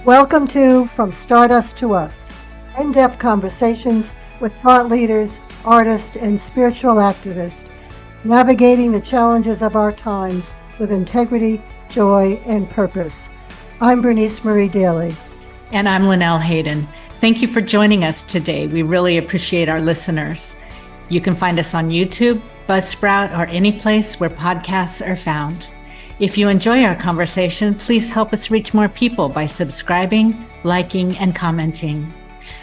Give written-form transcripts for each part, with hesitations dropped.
Welcome to From Stardust to Us, in-depth conversations with thought leaders, artists, and spiritual activists, navigating the challenges of our times with integrity, joy, and purpose. I'm Bernice Marie Daly. And I'm Linnell Hayden. Thank you for joining us today. We really appreciate our listeners. You can find us on YouTube, Buzzsprout, or any place where podcasts are found. If you enjoy our conversation, please help us reach more people by subscribing, liking, and commenting.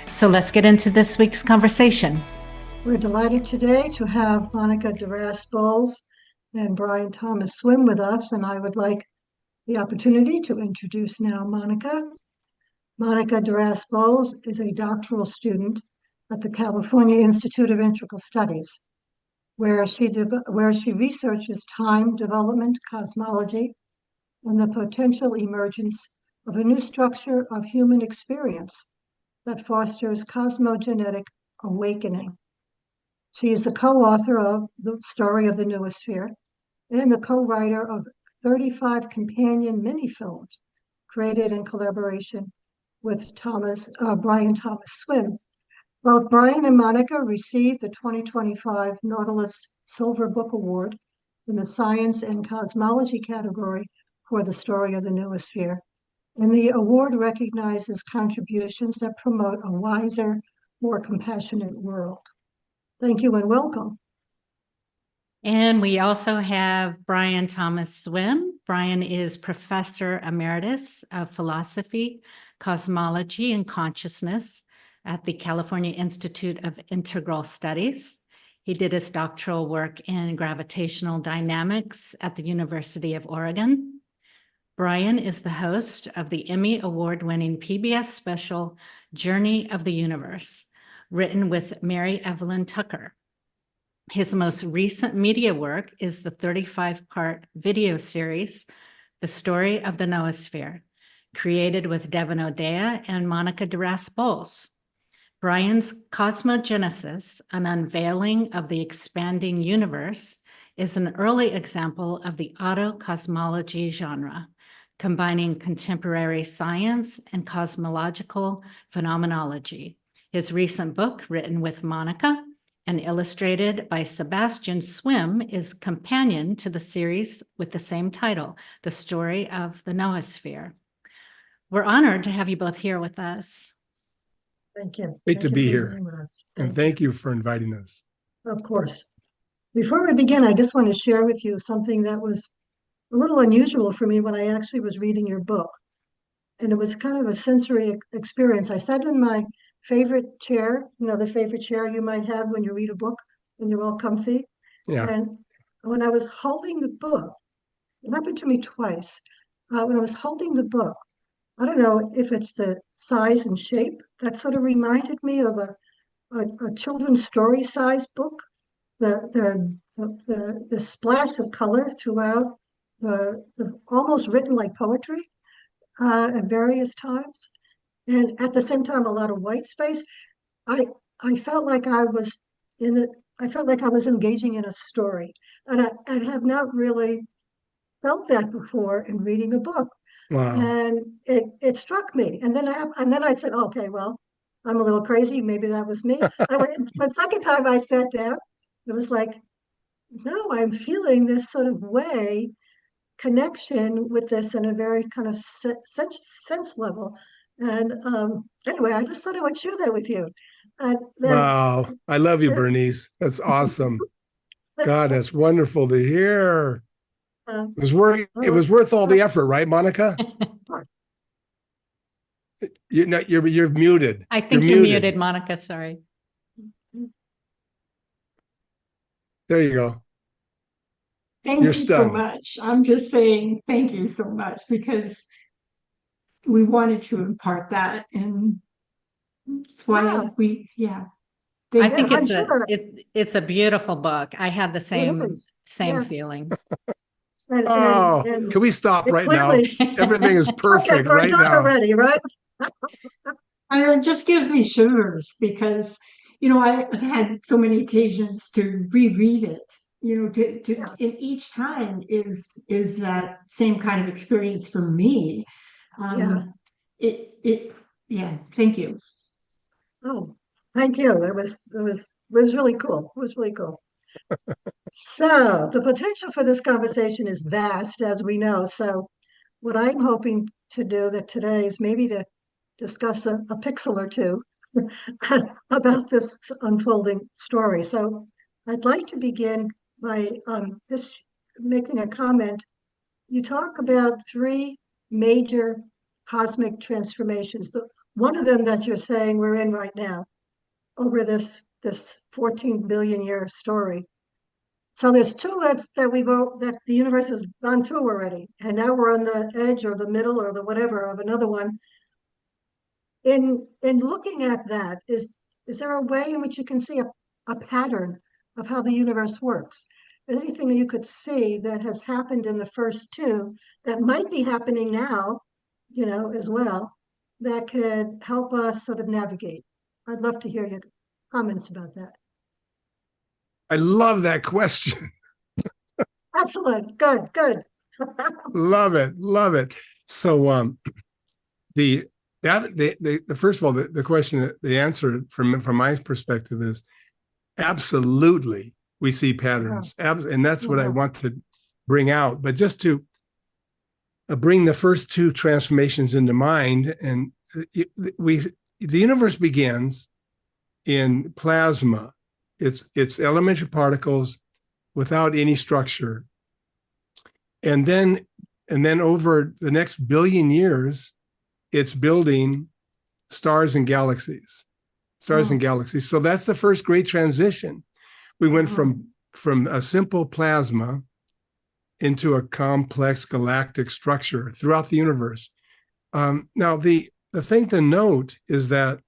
So let's get into this week's conversation. We're delighted today to have Monica DeRaspe-Bolles and Brian Thomas Swimme with us, and I would like the opportunity to introduce now Monica. Monica DeRaspe-Bolles is a doctoral student at the California Institute of Integral Studies, where she researches time development, cosmology, and the potential emergence of a new structure of human experience that fosters cosmogenetic awakening. She is the co-author of The Story of the Noosphere and the co-writer of 35 companion mini-films created in collaboration with Brian Thomas Swimme. Both Brian and Monica received the 2025 Nautilus Silver Book Award in the Science and Cosmology category for The Story of the Noosphere. And the award recognizes contributions that promote a wiser, more compassionate world. Thank you and welcome. And we also have Brian Thomas Swimme. Brian is Professor Emeritus of Philosophy, Cosmology, and Consciousness at the California Institute of Integral Studies. He did his doctoral work in gravitational dynamics at the University of Oregon. Brian is the host of the Emmy Award-winning PBS special Journey of the Universe, written with Mary Evelyn Tucker. His most recent media work is the 35-part video series, The Story of the Noosphere, created with Devin Odea and Monica DeRaspe-Bolles. Brian's Cosmogenesis, an unveiling of the expanding universe, is an early example of the auto-cosmology genre, combining contemporary science and cosmological phenomenology. His recent book, written with Monica and illustrated by Sebastian Swimme, is companion to the series with the same title, The Story of the Noosphere. We're honored to have you both here with us. Thank you. Great to be here. And thank you for inviting us. Of course. Before we begin, I just want to share with you something that was a little unusual for me when I actually was reading your book. And it was kind of a sensory experience. I sat in my favorite chair, the favorite chair you might have when you read a book and you're all comfy. Yeah. And when I was holding the book, it happened to me twice. When I was holding the book, I don't know if it's the size and shape that sort of reminded me of a children's story size book. The splash of color throughout, the almost written like poetry at various times, and at the same time a lot of white space. I felt like I was I felt like I was engaging in a story, and I have not really felt that before in reading a book. Wow. And it struck me. And then I said, okay, well, I'm a little crazy. Maybe that was me. The second time I sat down, it was like, no, I'm feeling this sort of connection with this in a very kind of sense level. And anyway, I just thought I would share that with you. Wow. I love you, Bernice. That's awesome. God, that's wonderful to hear. It was worth all the effort, right, Monica? You're muted. I think you're muted, Monica. Sorry. There you go. Thank you so much. I'm just saying thank you so much because we wanted to impart that, and that's why I think it's a beautiful book. I had the same feeling. Can we stop right now? Everything is perfect right now. Already, right? It just gives me shivers because, I've had so many occasions to reread it, and each time is that same kind of experience for me. yeah, thank you. Oh, thank you. It was really cool. It was really cool. So the potential for this conversation is vast, as we know. So what I'm hoping to do that today is maybe to discuss a pixel or two about this unfolding story. So I'd like to begin by just making a comment. You talk about three major cosmic transformations. One of them that you're saying we're in right now over this 14 billion year story. So there's two that the universe has gone through already, and now we're on the edge or the middle or the whatever of another one. In looking at that, is there a way in which you can see a pattern of how the universe works? Is there anything that you could see that has happened in the first two that might be happening now, as well, that could help us sort of navigate? I'd love to hear your comments about that. I love that question. Excellent. Good. Love it. Love it. So the first of all, the question, the answer from my perspective is absolutely we see patterns. And that's what I want to bring out. But just to bring the first two transformations into mind, and the universe begins in plasma. It's elementary particles without any structure. And then over the next billion years, it's building stars and galaxies. So that's the first great transition. We went from a simple plasma into a complex galactic structure throughout the universe. Now, the thing to note is that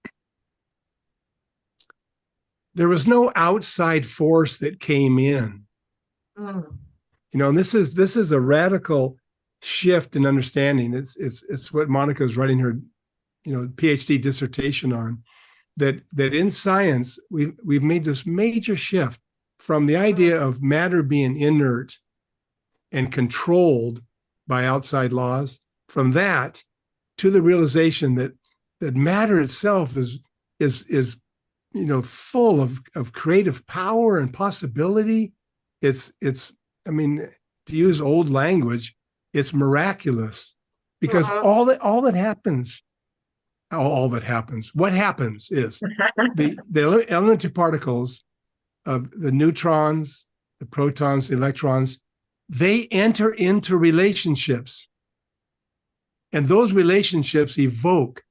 there was no outside force that came in. And this is a radical shift in understanding. It's what Monica is writing her, PhD dissertation on. That in science we've made this major shift from the idea of matter being inert and controlled by outside laws, from that to the realization that matter itself is full of creative power and possibility. It's I mean, to use old language, it's miraculous, because all that happens, what happens is the elementary particles of the neutrons, the protons, the electrons, they enter into relationships. And those relationships evoke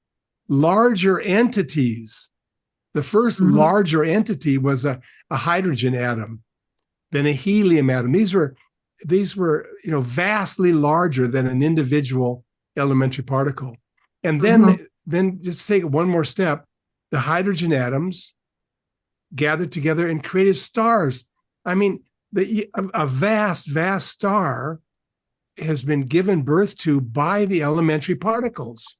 larger entities. The first larger entity was a hydrogen atom, then a helium atom. These were vastly larger than an individual elementary particle. And then just take one more step, the hydrogen atoms gathered together and created stars. I mean, a vast star has been given birth to by the elementary particles.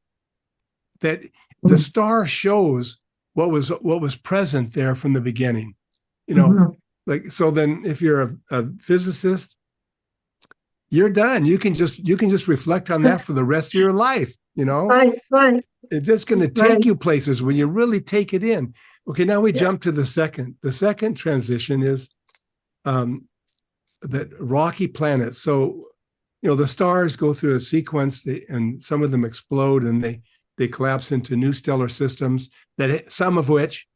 That the star shows what was present there from the beginning. So then if you're a physicist, you're done. You can just reflect on that for the rest of your life. Right. It's just going to take you places when you really take it in. Okay, now we jump to the second. The second transition is that rocky planets. So, the stars go through a sequence, and some of them explode, and they collapse into new stellar systems, some of which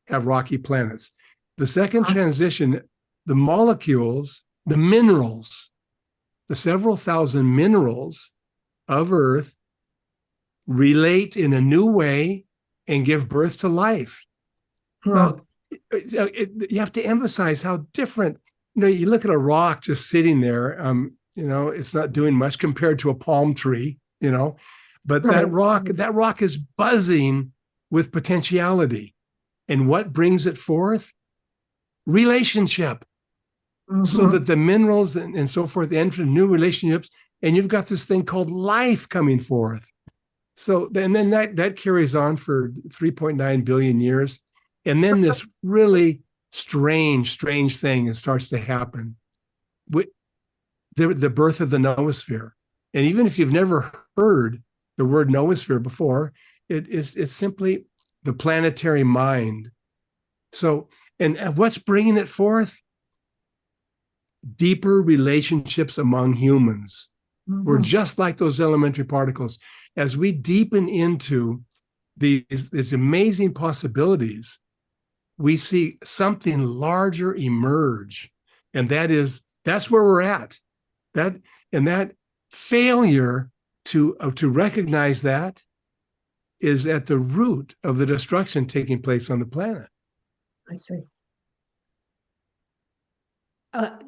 have rocky planets. The second transition, the molecules, the minerals, the several thousand minerals of Earth relate in a new way and give birth to life. Now, you have to emphasize how different, you look at a rock just sitting there, it's not doing much compared to a palm tree, but that rock is buzzing with potentiality. And what brings it forth? Relationship. So that the minerals and so forth enter new relationships, and you've got this thing called life coming forth. So, and then that carries on for 3.9 billion years. And then this really strange thing starts to happen. The birth of the noosphere. And even if you've never heard the word noosphere before. It's simply the planetary mind. So, and what's bringing it forth? Deeper relationships among humans. We're just like those elementary particles. As we deepen into these amazing possibilities, we see something larger emerge. And that's where we're at. That failure to recognize that is at the root of the destruction taking place on the planet. I see. The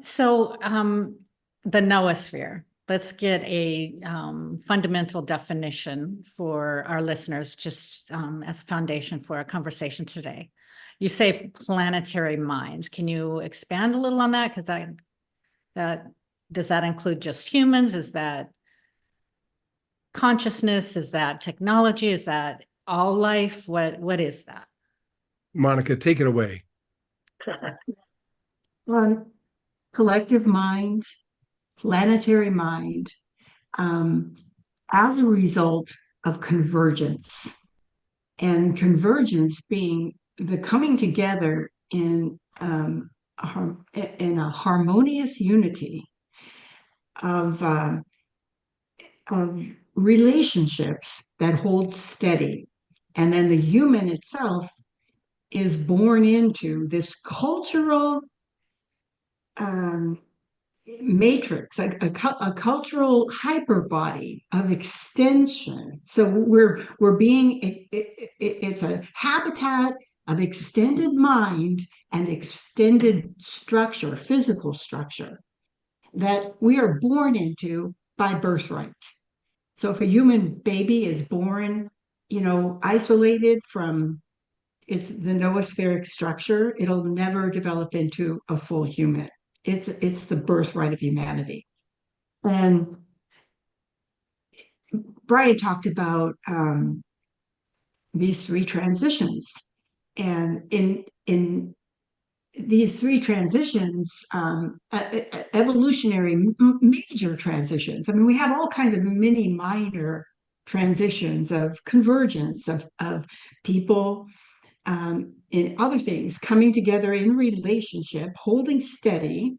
noosphere. Let's get a fundamental definition for our listeners, just as a foundation for our conversation today. You say planetary mind. Can you expand a little on that? Because does that include just humans? Is that consciousness? Is that technology? Is that all life? What is that? Monica, take it away. Collective mind, planetary mind, as a result of convergence, and convergence being the coming together in a harmonious unity of relationships that hold steady, and then the human itself is born into this cultural matrix, a cultural hyperbody of extension. So we're being it's a habitat of extended mind and extended structure, physical structure, that we are born into by birthright. So if a human baby is born, isolated from the noospheric structure, it'll never develop into a full human. It's the birthright of humanity. And Brian talked about these three transitions. And in these three transitions, evolutionary major transitions, I mean, we have all kinds of mini minor transitions of convergence of people in other things coming together in relationship, holding steady,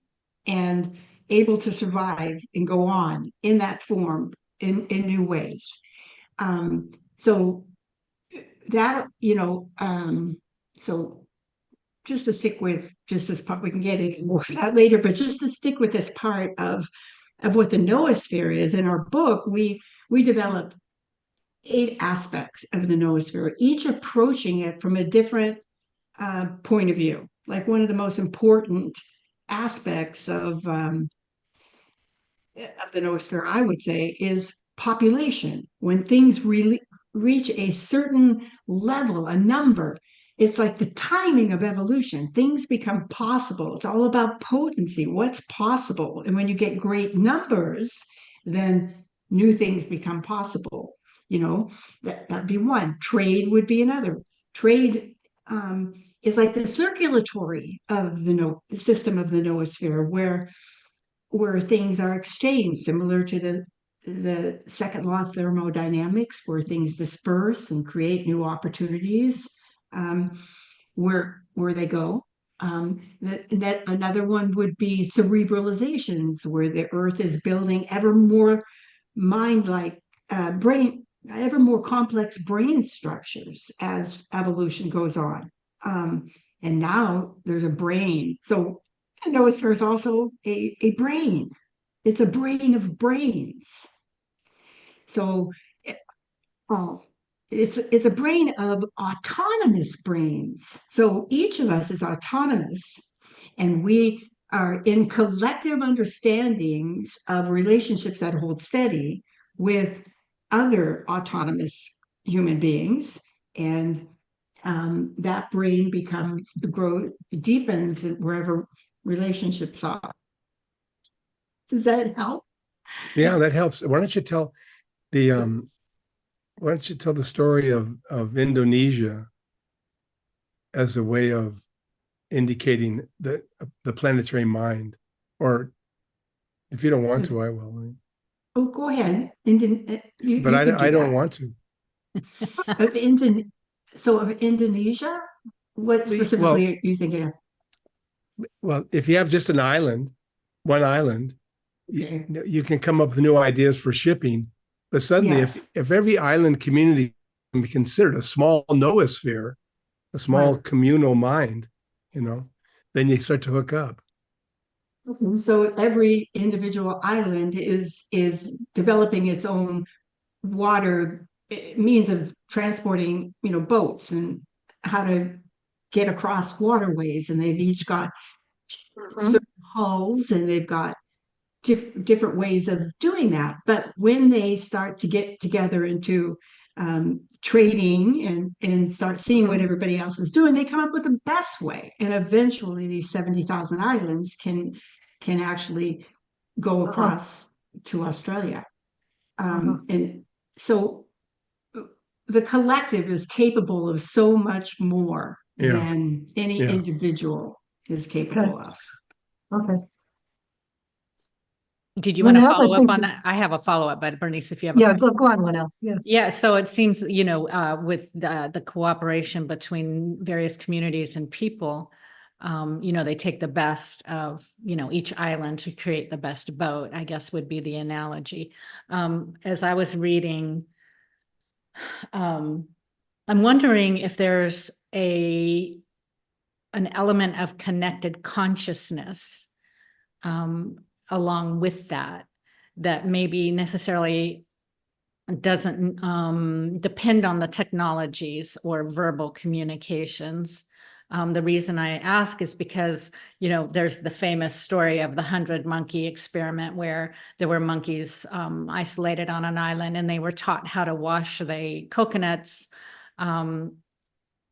and able to survive and go on in that form in new ways. So that, so just to stick with just this part, we can get into more of that later, but just to stick with this part of what the noosphere is. In our book, we develop 8 aspects of the noosphere, each approaching it from a different point of view. Like one of the most important aspects of the noosphere, I would say, is population. When things really reach a certain level, a number, it's like the timing of evolution. Things become possible. It's all about potency, what's possible. And when you get great numbers, then new things become possible. That'd be one. Trade would be another. Trade is like the circulatory of the system of the noosphere, where things are exchanged, similar to the second law of thermodynamics, where things disperse and create new opportunities, where they go. That another one would be cerebralizations, where the earth is building ever more mind-like ever more complex brain structures as evolution goes on. And now there's a brain. So the noosphere is also a brain. It's a brain of brains. So it's a brain of autonomous brains. So each of us is autonomous, and we are in collective understandings of relationships that hold steady with other autonomous human beings, and that brain deepens wherever relationships are. Does that help? Yeah, that helps. Why don't you tell the story of Indonesia as a way of indicating the planetary mind? Or if you don't want to, I will. Oh, go ahead. You, but you could do I don't that. want to. Of so of Indonesia, what Well, specifically are you thinking of? well, if you have just an island, one island, Okay. you can come up with new ideas for shipping. But suddenly, Yes. if every island community can be considered a small noosphere, a small Right. communal mind, then you start to hook up. So every individual island is developing its own water means of transporting, boats and how to get across waterways, and they've each got Mhm. certain hulls and they've got different ways of doing that. But when they start to get together into trading and start seeing what Mhm. everybody else is doing, they come up with the best way. And eventually, these 70,000 islands can actually go Uh-huh. across to Australia. Uh-huh. And so the collective is capable of so much more Yeah, than any yeah. individual is Okay. capable of. Okay. Did you want to Linnell, I follow up think, on that? I have a follow-up, but Bernice, if you have a yeah, question. go on, Linnell. Yeah. Yeah, so it seems, with the cooperation between various communities and people, they take the best of, each island to create the best boat, I guess would be the analogy. As I was reading, um, I'm wondering if there's an element of connected consciousness, um, along with that maybe necessarily doesn't depend on the technologies or verbal communications. The reason I ask is because, there's the famous story of the 100-monkey experiment where there were monkeys isolated on an island and they were taught how to wash the coconuts. And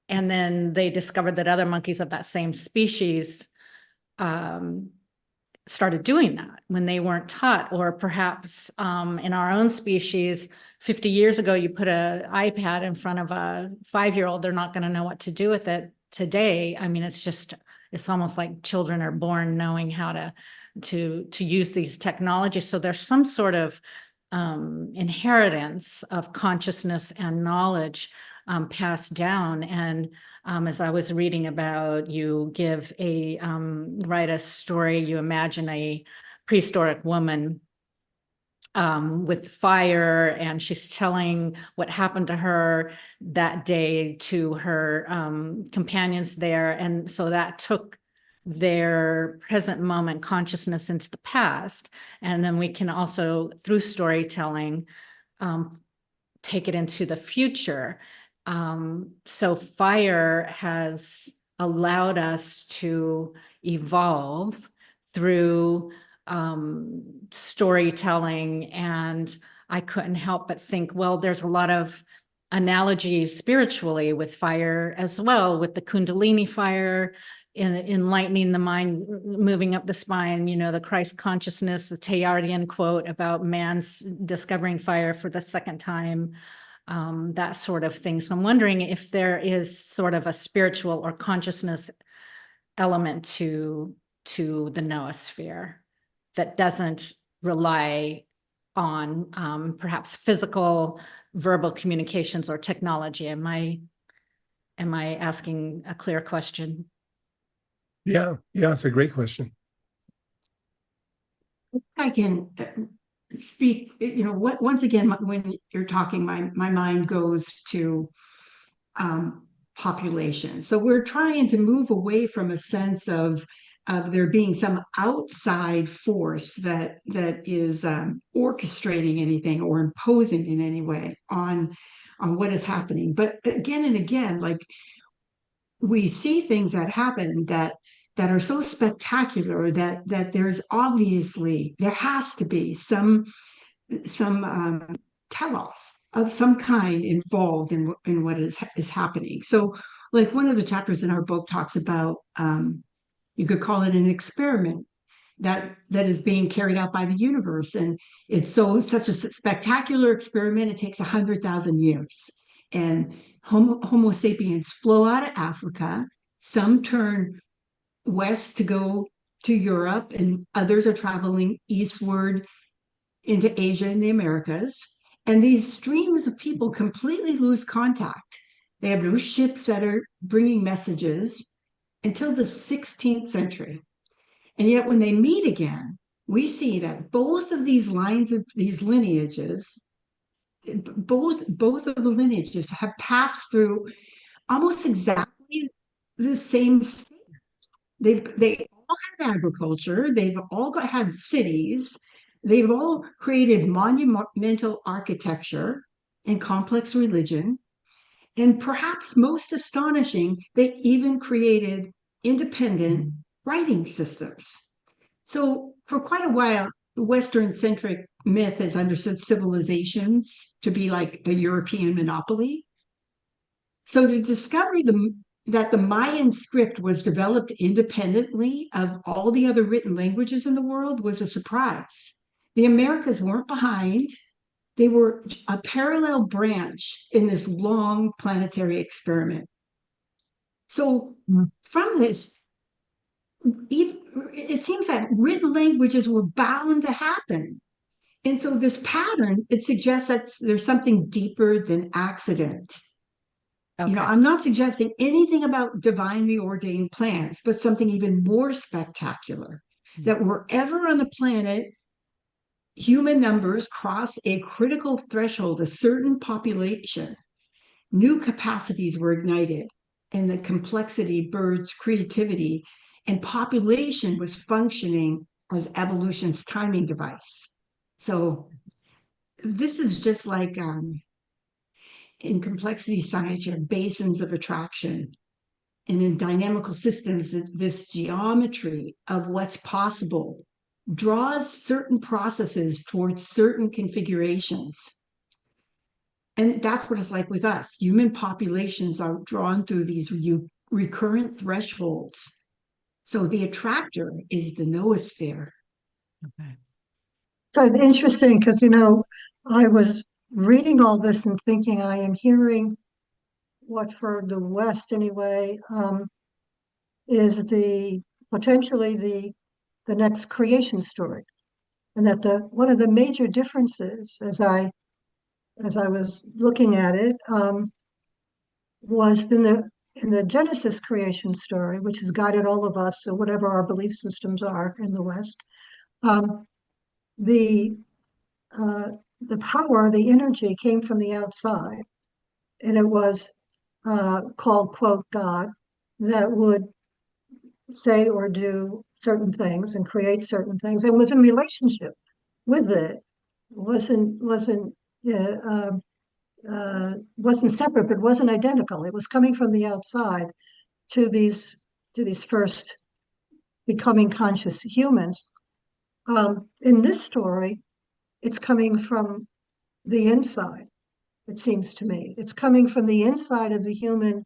then they discovered that other monkeys of that same species started doing that when they weren't taught, or perhaps in our own species, 50 years ago, you put an iPad in front of a 5-year-old, they're not going to know what to do with it. Today, I mean, it's almost like children are born knowing how to use these technologies. So there's some sort of inheritance of consciousness and knowledge passed down. And as I was reading about, you write a story, you imagine a prehistoric woman with fire, and she's telling what happened to her that day to her companions there. And so that took their present moment consciousness into the past. And then we can also, through storytelling, take it into the future. So fire has allowed us to evolve through storytelling. And I couldn't help but think, well, there's a lot of analogies spiritually with fire as well, with the Kundalini fire, in enlightening the mind, moving up the spine, the Christ consciousness, the Teilhardian quote about man's discovering fire for the second time, that sort of thing. So I'm wondering if there is sort of a spiritual or consciousness element to the noosphere that doesn't rely on perhaps physical verbal communications or technology. Am I asking a clear question? Yeah, it's a great question. I can speak, once again, when you're talking, my mind goes to population. So we're trying to move away from a sense of there being some outside force that is orchestrating anything or imposing in any way on what is happening. But again and again, like, we see things that happen that are so spectacular that there has to be some telos of some kind involved in what is happening. So, like, one of the chapters in our book talks about, you could call it an experiment that is being carried out by the universe, and it's such a spectacular experiment. It takes 100,000 years, and Homo sapiens flow out of Africa. Some turn west to go to Europe, and others are traveling eastward into Asia and the Americas. And these streams of people completely lose contact. They have no ships that are bringing messages until the 16th century. And yet when they meet again, we see that both of these lines of these lineages, both of the lineages have passed through almost exactly the same state. They all had agriculture, they've all had cities, they've all created monumental architecture and complex religion. And perhaps most astonishing, they even created independent writing systems. So for quite a while, the Western-centric myth has understood civilizations to be like a European monopoly. So to discover that the Mayan script was developed independently of all the other written languages in the world was a surprise. The Americas weren't behind. They were a parallel branch in this long planetary experiment. So from this, it seems that written languages were bound to happen. And so this pattern, it suggests that there's something deeper than accident. Okay. I'm not suggesting anything about divinely ordained plans, but something even more spectacular, that wherever on the planet human numbers cross a critical threshold, a certain population, new capacities were ignited, and the complexity birthed creativity, and population was functioning as evolution's timing device. So this is just like in complexity science, you have basins of attraction. And in dynamical systems, this geometry of what's possible draws certain processes towards certain configurations. And that's what it's like with us. Human populations are drawn through these recurrent thresholds. So the attractor is the noosphere. Okay. So it's interesting because, I was reading all this and thinking I am hearing what for the West anyway, is potentially the next creation story. And that one of the major differences as I was looking at it, was in the Genesis creation story, which has guided all of us, so whatever our belief systems are in the West, um, the the power, the energy came from the outside, and it was called, quote, God, that would say or do certain things and create certain things, and was in relationship with it. Uh, wasn't separate, but wasn't identical. It was coming from the outside to these first becoming conscious humans. In this story, it's coming from the inside. It seems to me it's coming from the inside of the human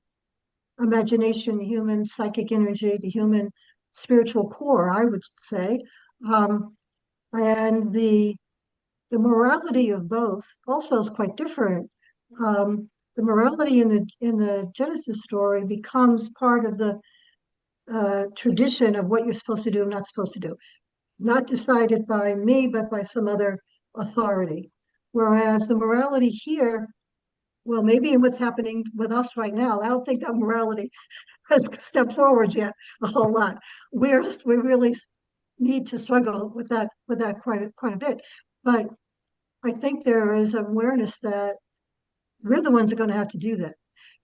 imagination, the human psychic energy, the human spiritual core, I would say, and the morality of both also is quite different. The morality in the Genesis story becomes part of the tradition of what you're supposed to do and not supposed to do, not decided by me, but by some other authority. Whereas the morality here, well, maybe in what's happening with us right now, I don't think that morality has stepped forward yet a whole lot. We really need to struggle with that quite a bit. But I think there is awareness that we're the ones that are going to have to do that.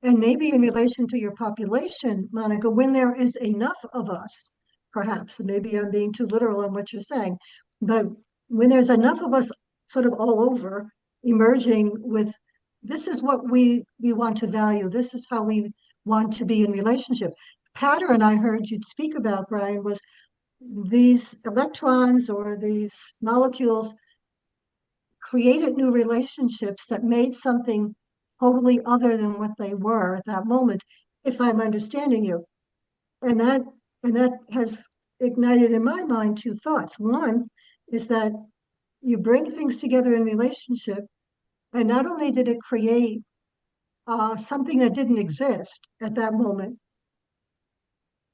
And maybe in relation to your population, Monica, when there is enough of us, perhaps, maybe I'm being too literal in what you're saying, but when there's enough of us sort of all over emerging with, this is what we want to value, this is how we want to be in relationship. Pattern I heard you speak about, Brian, was these electrons or these molecules created new relationships that made something totally other than what they were at that moment, if I'm understanding you. And that has ignited in my mind two thoughts. One is that you bring things together in relationship, and not only did it create something that didn't exist at that moment,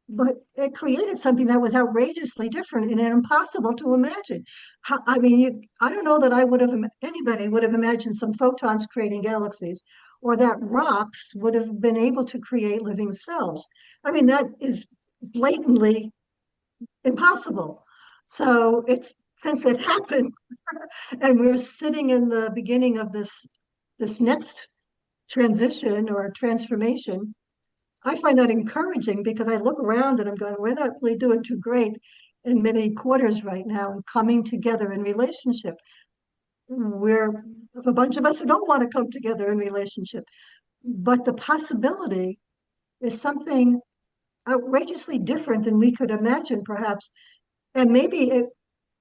but it created something that was outrageously different and impossible to imagine. I mean, I don't know that anybody would have imagined some photons creating galaxies, or that rocks would have been able to create living cells. I mean, that is blatantly impossible. So since it happened, and we're sitting in the beginning of this next transition or transformation, I find that encouraging because I look around and I'm going, we're not really doing too great in many quarters right now and coming together in relationship. We're a bunch of us who don't want to come together in relationship, but the possibility is something outrageously different than we could imagine, perhaps. And maybe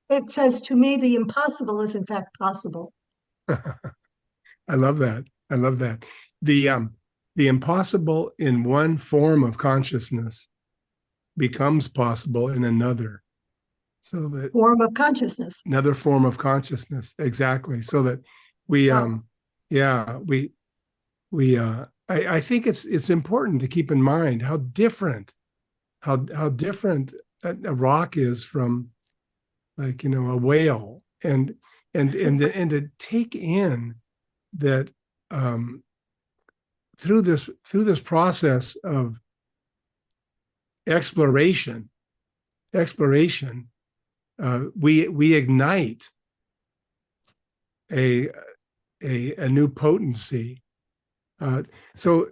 it says to me the impossible is in fact possible. I love that. I love that. The impossible in one form of consciousness becomes possible in another. So that Form of consciousness. another form of consciousness, exactly. So that we Wow. I think it's important to keep in mind how different a rock is from, like, a whale, and to take in that, through this process of exploration, we ignite a new potency. So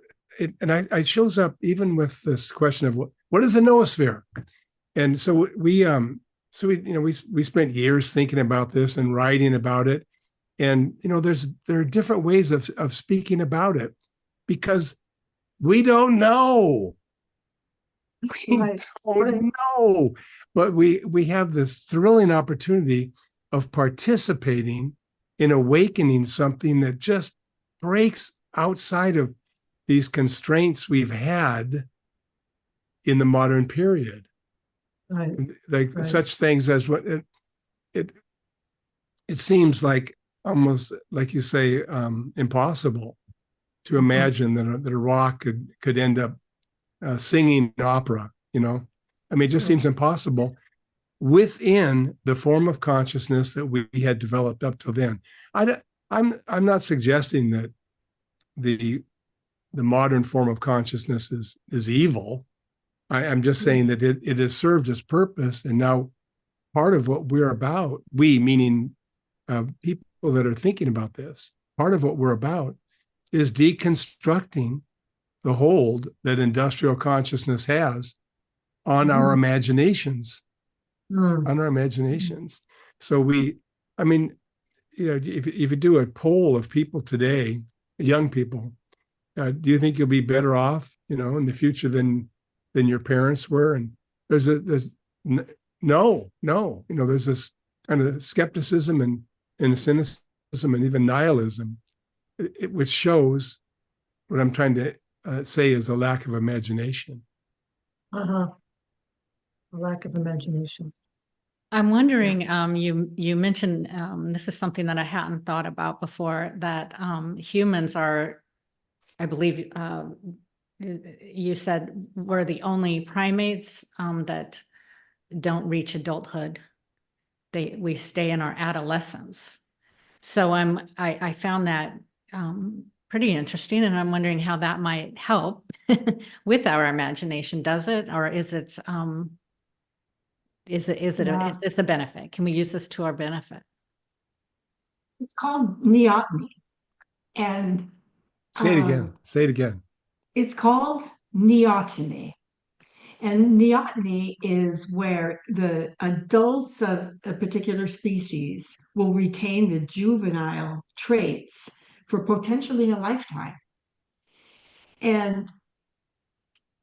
I shows up even with this question of what is the noosphere, and so we spent years thinking about this and writing about it, and there are different ways of speaking about it, because we don't know. We Right. don't know, but we have this thrilling opportunity of participating in awakening something that just breaks outside of these constraints we've had in the modern period. Right. Like Right. such things as what it seems like, almost like you say, impossible to imagine that a rock could end up singing opera. I mean, it just seems impossible within the form of consciousness that we had developed up till then. I'm not suggesting that the modern form of consciousness is evil. I'm just saying that it has served its purpose, and now part of what we're about, we meaning people that are thinking about this, part of what we're about is deconstructing the hold that industrial consciousness has on our imaginations, So I mean, if you do a poll of people today, young people, do you think you'll be better off, in the future than your parents were? And there's no, there's this kind of skepticism and cynicism and even nihilism, which shows what I'm trying to say is a lack of imagination. A lack of imagination. I'm wondering, you mentioned, this is something that I hadn't thought about before, that humans are, I believe, you said we're the only primates that don't reach adulthood. We stay in our adolescence. So I found that pretty interesting, and I'm wondering how that might help with our imagination. Does it, or is it? Is this a benefit? Can we use this to our benefit? It's called neoteny. And Say it again. It's called neoteny. And neoteny is where the adults of a particular species will retain the juvenile traits for potentially a lifetime. And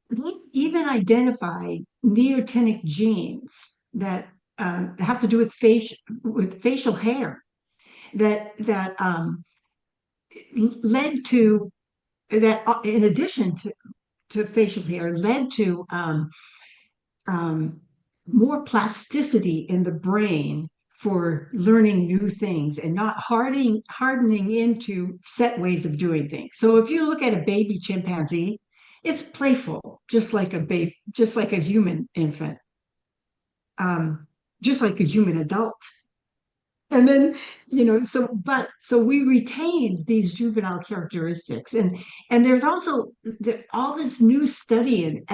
they even identify neotenic genes that have to do with facial hair that led to that, in addition to facial hair, led to more plasticity in the brain for learning new things and not hardening into set ways of doing things. So if you look at a baby chimpanzee It's playful, just like a babe, just like a human infant, just like a human adult. And then, so we retained these juvenile characteristics. And there's also all this new study in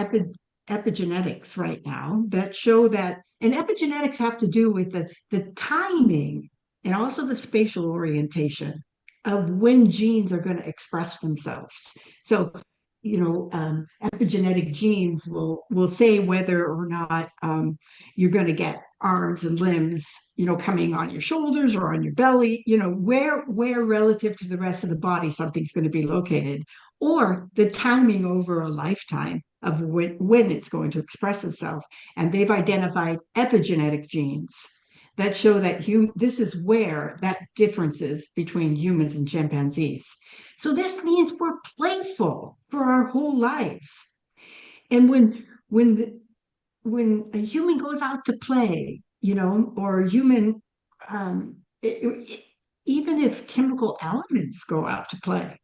epigenetics right now that show that, and epigenetics have to do with the timing and also the spatial orientation of when genes are going to express themselves. So, epigenetic genes will say whether or not you're going to get arms and limbs, coming on your shoulders or on your belly, where relative to the rest of the body something's going to be located, or the timing over a lifetime of when it's going to express itself. And they've identified epigenetic genes that show that this is where that differences between humans and chimpanzees. So this means we're playful for our whole lives. And when a human goes out to play, or a human, even if chemical elements go out to play,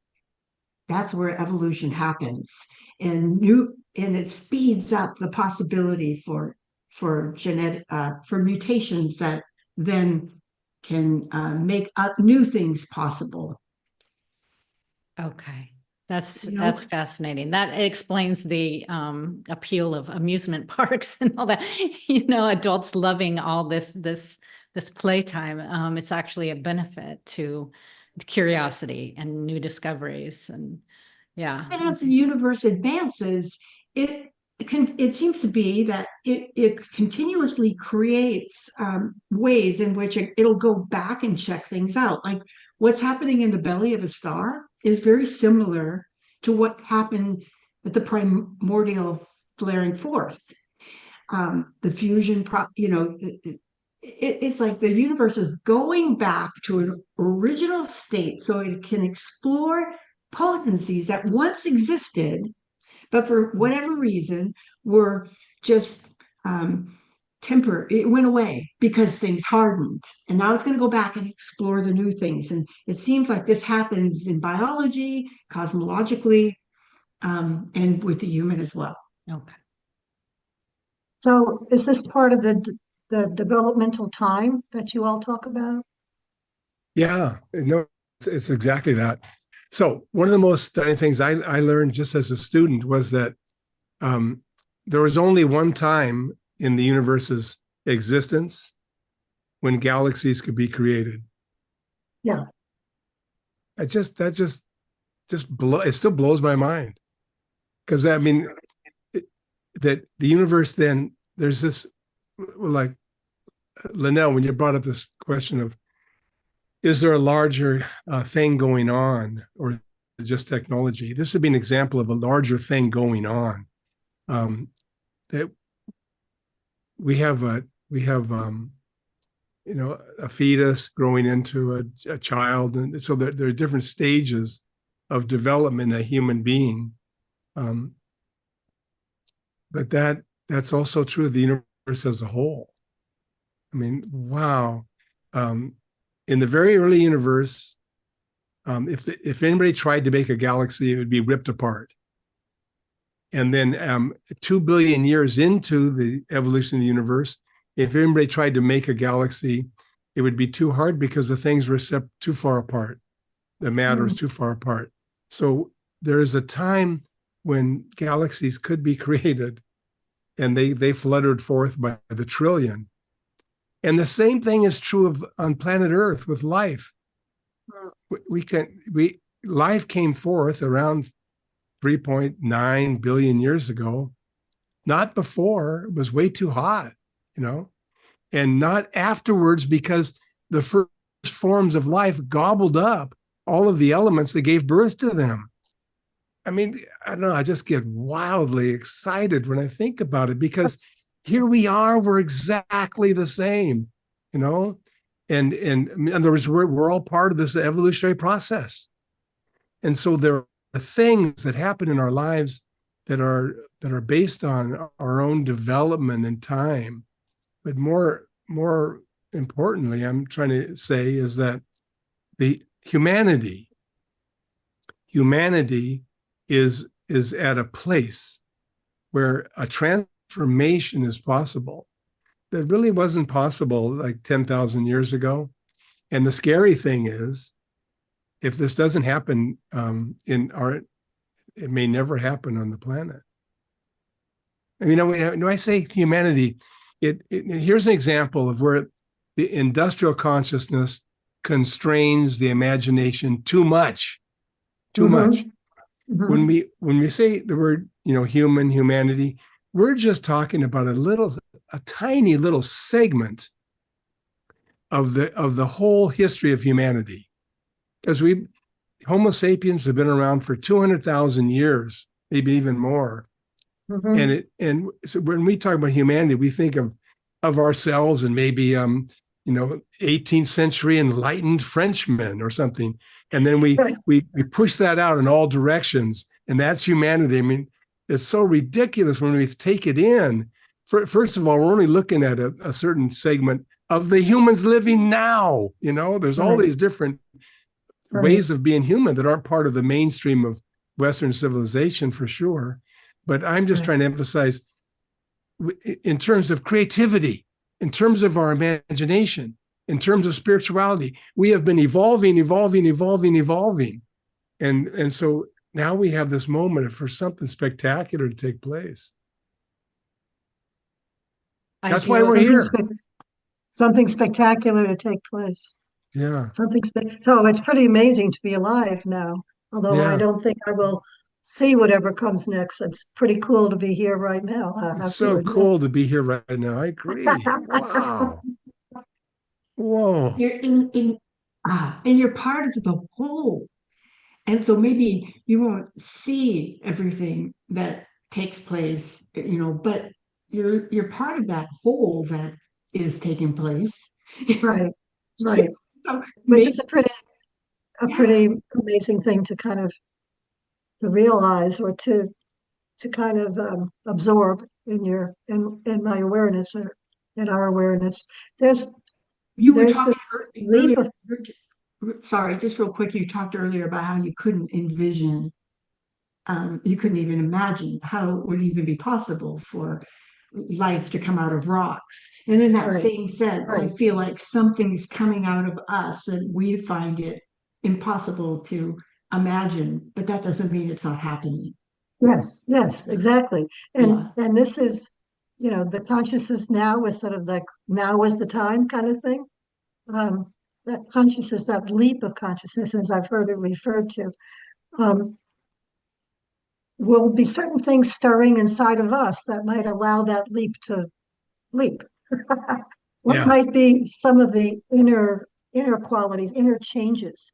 that's where evolution happens, and it speeds up the possibility for mutations that then can make new things possible. Okay. That's fascinating. That explains the appeal of amusement parks and all that. Adults loving all this playtime. It's actually a benefit to curiosity and new discoveries. And yeah. And as the universe advances, it seems to be that it continuously creates ways in which it'll go back and check things out. Like what's happening in the belly of a star is very similar to what happened at the primordial flaring forth. The fusion, it's like the universe is going back to an original state so it can explore potencies that once existed, but for whatever reason were just temporary. It went away because things hardened, and now it's going to go back and explore the new things. And it seems like this happens in biology, cosmologically, and with the human as well. Okay. So is this part of the developmental time that you all talk about? Yeah, no, it's exactly that. So one of the most stunning things I learned just as a student was that there was only one time in the universe's existence when galaxies could be created. Yeah. It still blows my mind. Because that the universe, then there's this, like Linnell, when you brought up this question of, is there a larger thing going on, or just technology? This would be an example of a larger thing going on. That we have a fetus growing into a child, and so there are different stages of development in a human being. But that's also true of the universe as a whole. I mean, wow. In the very early universe, if anybody tried to make a galaxy, it would be ripped apart. And then 2 billion years into the evolution of the universe, if anybody tried to make a galaxy, it would be too hard because the things were too far apart. The matter is too far apart. So there is a time when galaxies could be created, and they fluttered forth by the trillion. And the same thing is true on planet Earth with life. Life came forth around 3.9 billion years ago, not before. It was way too hot, and not afterwards, because the first forms of life gobbled up all of the elements that gave birth to them. I mean, I don't know, I just get wildly excited when I think about it, because here we are, we're exactly the same, and in other words, we're all part of this evolutionary process. And so there are things that happen in our lives that are based on our own development and time. But more importantly, I'm trying to say is that the humanity is is at a place where a transformation is possible that really wasn't possible like 10,000 years ago. And the scary thing is, if this doesn't happen it may never happen on the planet. I mean, when I say humanity, here's an example of where the industrial consciousness constrains the imagination too much. Mm-hmm. When we say the word, humanity, we're just talking about a tiny little segment of the whole history of humanity. Because Homo sapiens have been around for 200,000 years, maybe even more. Mm-hmm. And so when we talk about humanity, we think of ourselves and maybe 18th century enlightened Frenchmen or something, and then we push that out in all directions, and that's humanity. I mean, it's so ridiculous when we take it in. First of all, we're only looking at a certain segment of the humans living now. There's all these different ways of being human that aren't part of the mainstream of Western civilization, for sure. But I'm just trying to emphasize, in terms of creativity, in terms of our imagination, in terms of spirituality, we have been evolving. And so now we have this moment for something spectacular to take place. That's why we're here. Something spectacular to take place. Yeah. So it's pretty amazing to be alive now. Although I don't think I will see whatever comes next. It's pretty cool to be here right now. It's so cool to be here right now. I agree. Wow. Whoa. You're and you're part of the whole. And so maybe you won't see everything that takes place, but you're part of that whole that is taking place. Right. So Which is a pretty amazing thing to kind of to realize, or to kind of absorb in my awareness, or in our awareness. There's talking this leap of sorry, just real quick, you talked earlier about how you couldn't envision, you couldn't even imagine how it would even be possible for life to come out of rocks. And in that same sense, I feel like something's coming out of us and we find it impossible to imagine, but that doesn't mean it's not happening. Yes, exactly. And this is, the consciousness now is sort of like, now is the time kind of thing. That consciousness, that leap of consciousness, as I've heard it referred to, will be certain things stirring inside of us that might allow that leap to leap. What might be some of the inner qualities, inner changes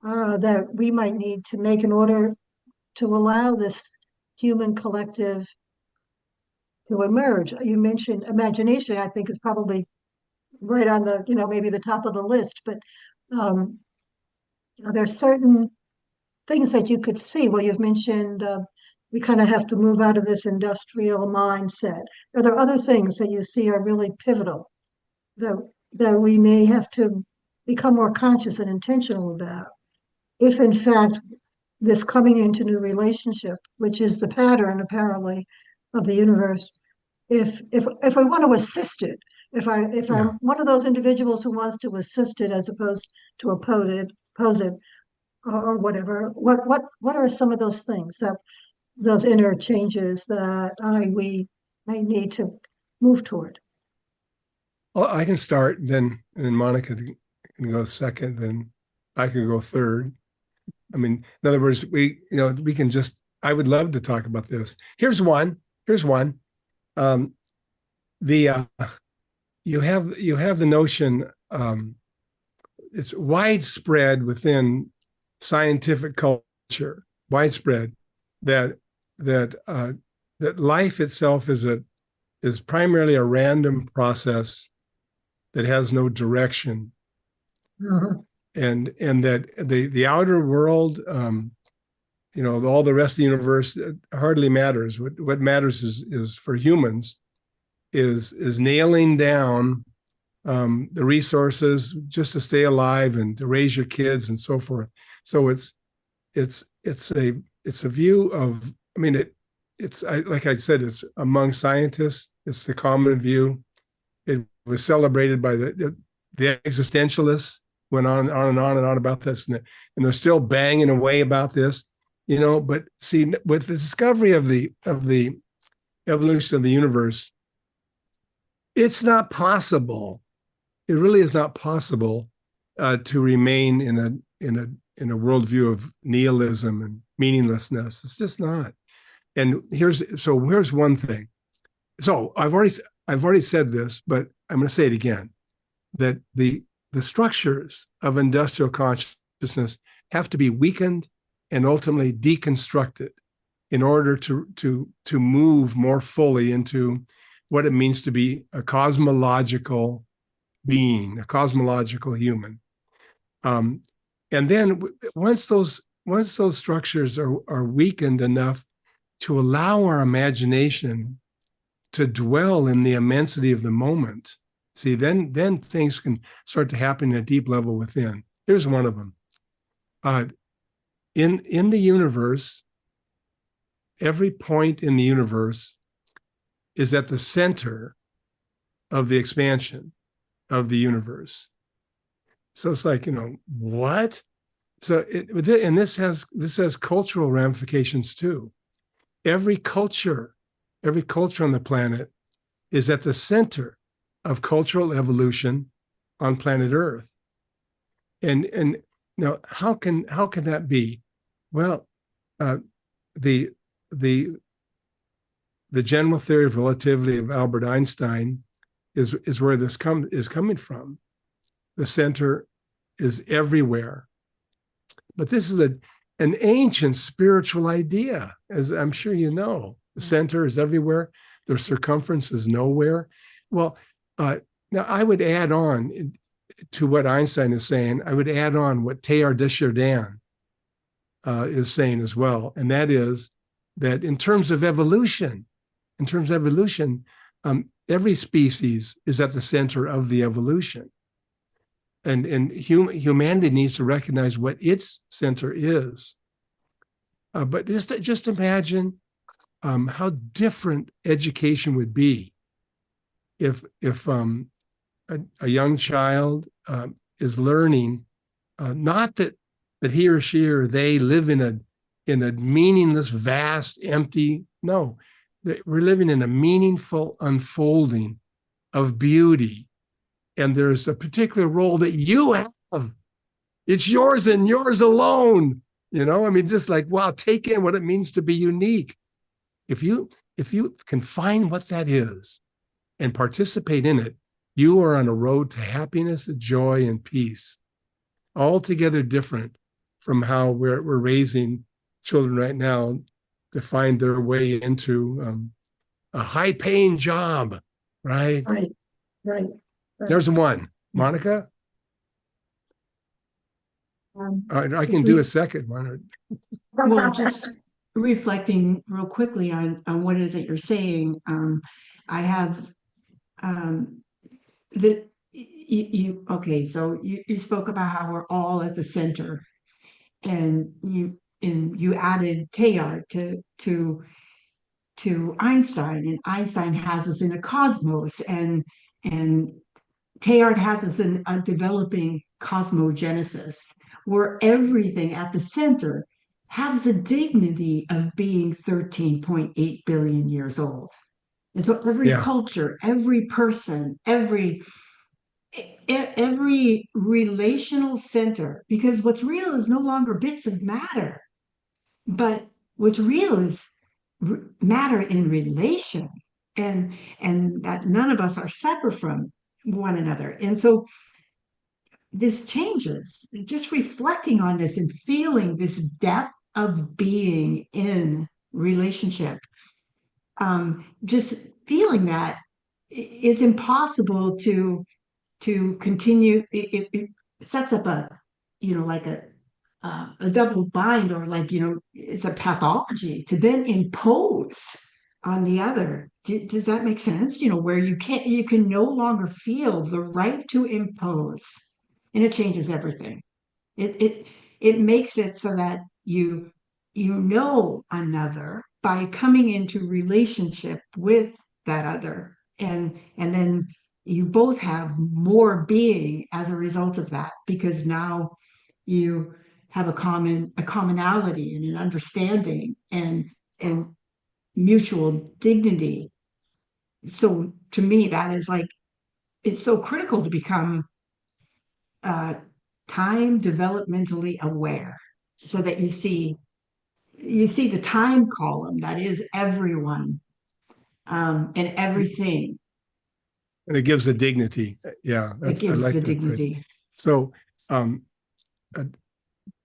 that we might need to make in order to allow this human collective to emerge? You mentioned imagination, I think is probably right on the, maybe the top of the list, but there's certain things that you could see. Well, you've mentioned we kind of have to move out of this industrial mindset. Are there other things that you see are really pivotal that we may have to become more conscious and intentional about, if in fact this coming into new relationship, which is the pattern apparently of the universe, if we want to assist it, if I'm one of those individuals who wants to assist it as opposed to oppose it, or whatever, what are some of those things, that those inner changes that we may need to move toward? Well, I can start, and then Monica can go second, then I can go third. I mean, in other words, we can just, I would love to talk about this. Here's one. You have the notion, it's widespread within scientific culture, widespread, that life itself is primarily a random process that has no direction. Mm-hmm. And that the outer world, all the rest of the universe hardly matters. What matters is for humans is nailing down the resources just to stay alive and to raise your kids and so forth. So it's it's a view of, I mean, like I said, it's among scientists, it's the common view. It was celebrated by the existentialists, went on and on and on about this, and they're still banging away about this, but see, with the discovery of the evolution of the universe, it's not possible. It really is not possible to remain in a worldview of nihilism and meaninglessness. It's just not. And here's one thing. So I've already said this, but I'm going to say it again, that the structures of industrial consciousness have to be weakened and ultimately deconstructed in order to move more fully into what it means to be a cosmological being, a cosmological human. And then once those structures are weakened enough to allow our imagination to dwell in the immensity of the moment, see, then things can start to happen at a deep level within. Here's one of them. In the universe, every point in the universe is at the center of the expansion of the universe. So it's like, what? So and this has cultural ramifications too. Every culture on the planet is at the center of cultural evolution on planet Earth. And now, how can that be? Well, the general theory of relativity of Albert Einstein is where this is coming from. The center is everywhere. But this is an ancient spiritual idea, as I'm sure you know. The center is everywhere. The circumference is nowhere. Well, now I would add on to what Einstein is saying, I would add on what Teilhard de Chardin is saying as well. And that is that in terms of evolution, every species is at the center of the evolution. And humanity needs to recognize what its center is. But just imagine how different education would be if a young child is learning not that he or she or they live in a meaningless, vast, empty. No, we're living in a meaningful unfolding of beauty. And there's a particular role that you have. It's yours and yours alone. I mean, just like, wow, take in what it means to be unique. If you can find what that is and participate in it, you are on a road to happiness, joy, and peace. Altogether different from how we're raising children right now to find their way into a high-paying job, right? Right. There's one. Monica? I can do a second one. Well, just reflecting real quickly on what it is that you're saying, I have that okay, so you spoke about how we're all at the center, and you added Teilhard to Einstein, and Einstein has us in a cosmos, and Teilhard has us in a developing cosmogenesis, where everything at the center has the dignity of being 13.8 billion years old. And so every culture, every person, every relational center, because what's real is no longer bits of matter, but what's real is matter in relation, and that none of us are separate from one another. And so this changes, just reflecting on this and feeling this depth of being in relationship, just feeling that it's impossible to continue. It sets up a like a double bind, or like it's a pathology to then impose on the other. Does that make sense? Where you can no longer feel the right to impose, and it changes everything. It makes it so that you know another by coming into relationship with that other, and then you both have more being as a result of that, because now you have a commonality and an understanding and mutual dignity. So to me, that is like, it's so critical to become uh, time developmentally aware, so that you see the time column that is everyone, and everything. And it gives a dignity. Yeah, It I gives like the that phrase. dignity. So, uh,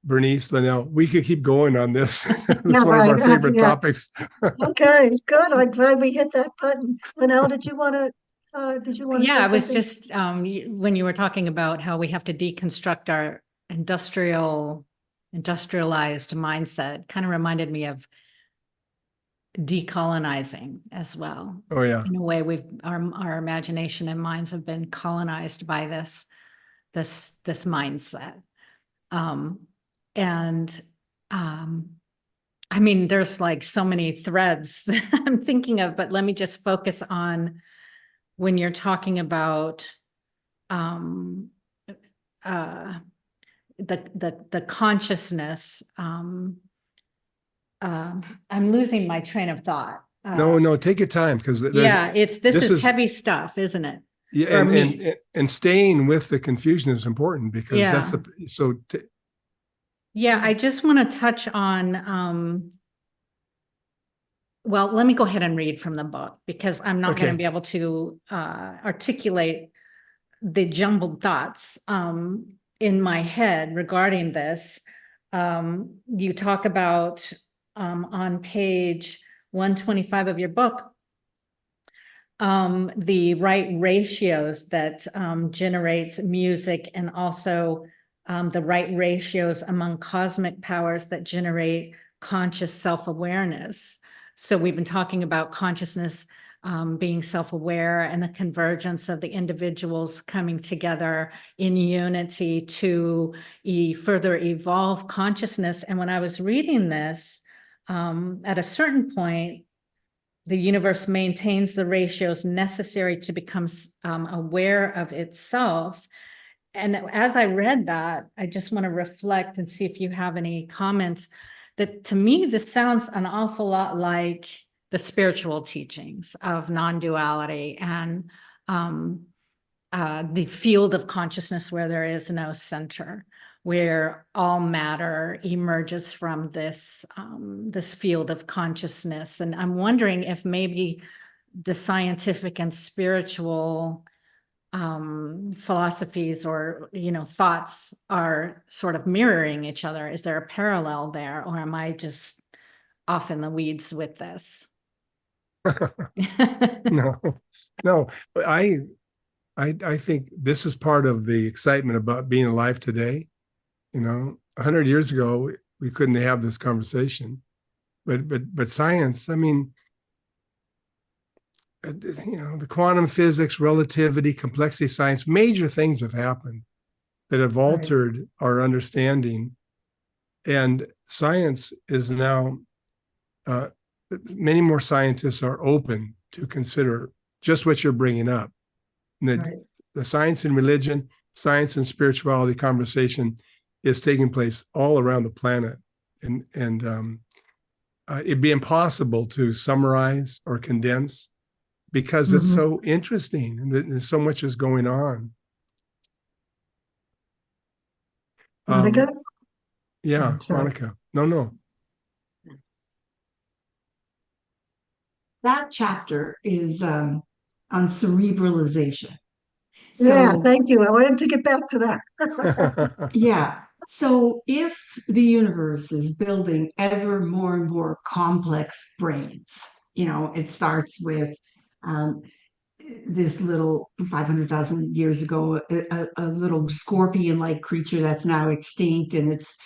Bernice, Linnell, we could keep going on this. It's Yeah, one of our right. favorite Yeah. topics. Okay, good. I'm glad we hit that button. Linnell, did you want to Yeah, say I was something? just, when you were talking about how we have to deconstruct our industrialized mindset, kind of reminded me of decolonizing as well. Oh yeah. In a way, our imagination and minds have been colonized by this mindset. And I mean, there's like so many threads that I'm thinking of, but let me just focus on when you're talking about the consciousness. I'm losing my train of thought. No, take your time, because Yeah, this this is heavy stuff, isn't it? yeah, For me. and staying with the confusion is important, because that's Yeah. Yeah, I just want to touch on, well, let me go ahead and read from the book, because I'm not going to Okay. be able to articulate the jumbled thoughts in my head regarding this. You talk about on page 125 of your book, the right ratios that generates music, and also the right ratios among cosmic powers that generate conscious self-awareness. So we've been talking about consciousness being self-aware, and the convergence of the individuals coming together in unity to further evolve consciousness. And when I was reading this, at a certain point, the universe maintains the ratios necessary to become aware of itself. And as I read that, I just want to reflect and see if you have any comments. That to me, this sounds an awful lot like the spiritual teachings of non-duality and the field of consciousness where there is no center, where all matter emerges from this field of consciousness. And I'm wondering if maybe the scientific and spiritual philosophies or thoughts are sort of mirroring each other. Is there a parallel there, or am I just off in the weeds with this? No, but I think this is part of the excitement about being alive today. 100 years ago, we couldn't have this conversation, but science, I mean, the quantum physics, relativity, complexity science, major things have happened that have altered our understanding. And science is now, many more scientists are open to consider just what you're bringing up. The science and religion, science and spirituality conversation is taking place all around the planet. And it'd be impossible to summarize or condense, because it's so interesting and there's so much is going on. Monica? Yeah, Monica. No. That chapter is on cerebralization. Yeah, So, thank you. I wanted to get back to that. yeah. So if the universe is building ever more and more complex brains, it starts with this little 500,000 years ago, a little scorpion-like creature that's now extinct, and it's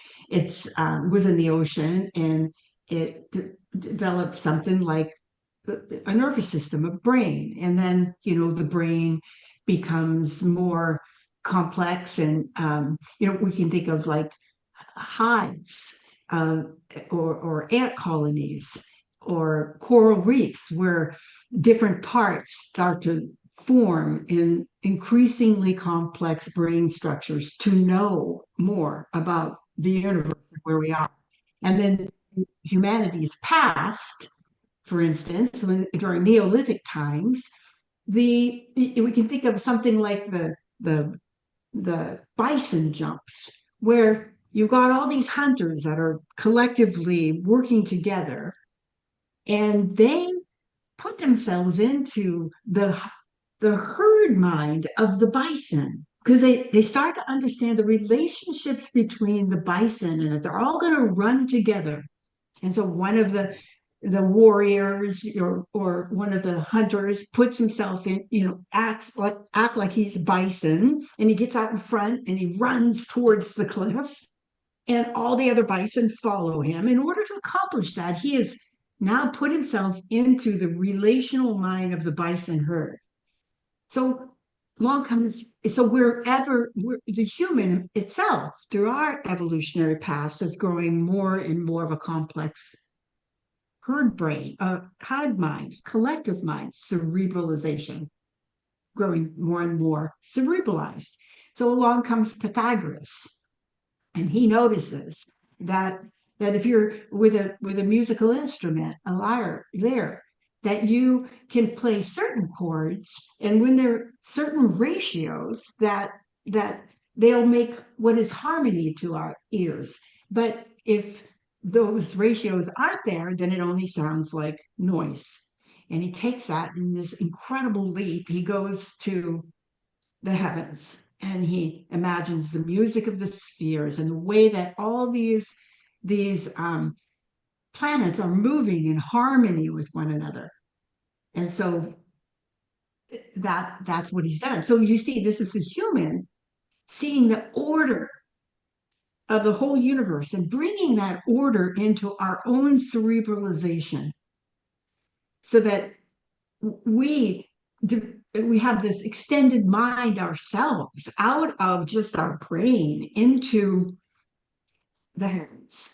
was in the ocean, and it developed something like a nervous system, a brain, and then the brain becomes more complex, and we can think of like hives uh, or ant colonies or coral reefs where different parts start to form in increasingly complex brain structures to know more about the universe and where we are. And then humanity's past, for instance, during Neolithic times, we can think of something like the bison jumps, where you've got all these hunters that are collectively working together, and they put themselves into the herd mind of the bison, because they start to understand the relationships between the bison and that they're all going to run together. And so one of the warriors or one of the hunters puts himself in, act like he's bison, and he gets out in front and he runs towards the cliff, and all the other bison follow him. In order to accomplish that, he has now put himself into the relational mind of the bison herd. So the human itself, through our evolutionary past, is growing more and more of a complex herd brain, hive mind, collective mind, cerebralization, growing more and more cerebralized. So along comes Pythagoras, and he notices that if you're with a musical instrument, a lyre, that you can play certain chords, and when there are certain ratios that they'll make what is harmony to our ears. But if those ratios aren't there, then it only sounds like noise. And he takes that in this incredible leap. He goes to the heavens and he imagines the music of the spheres and the way that all these planets are moving in harmony with one another. And so that's what he's done. So you see, this is the human seeing the order of the whole universe and bringing that order into our own cerebralization, so that we have this extended mind ourselves out of just our brain into the heavens,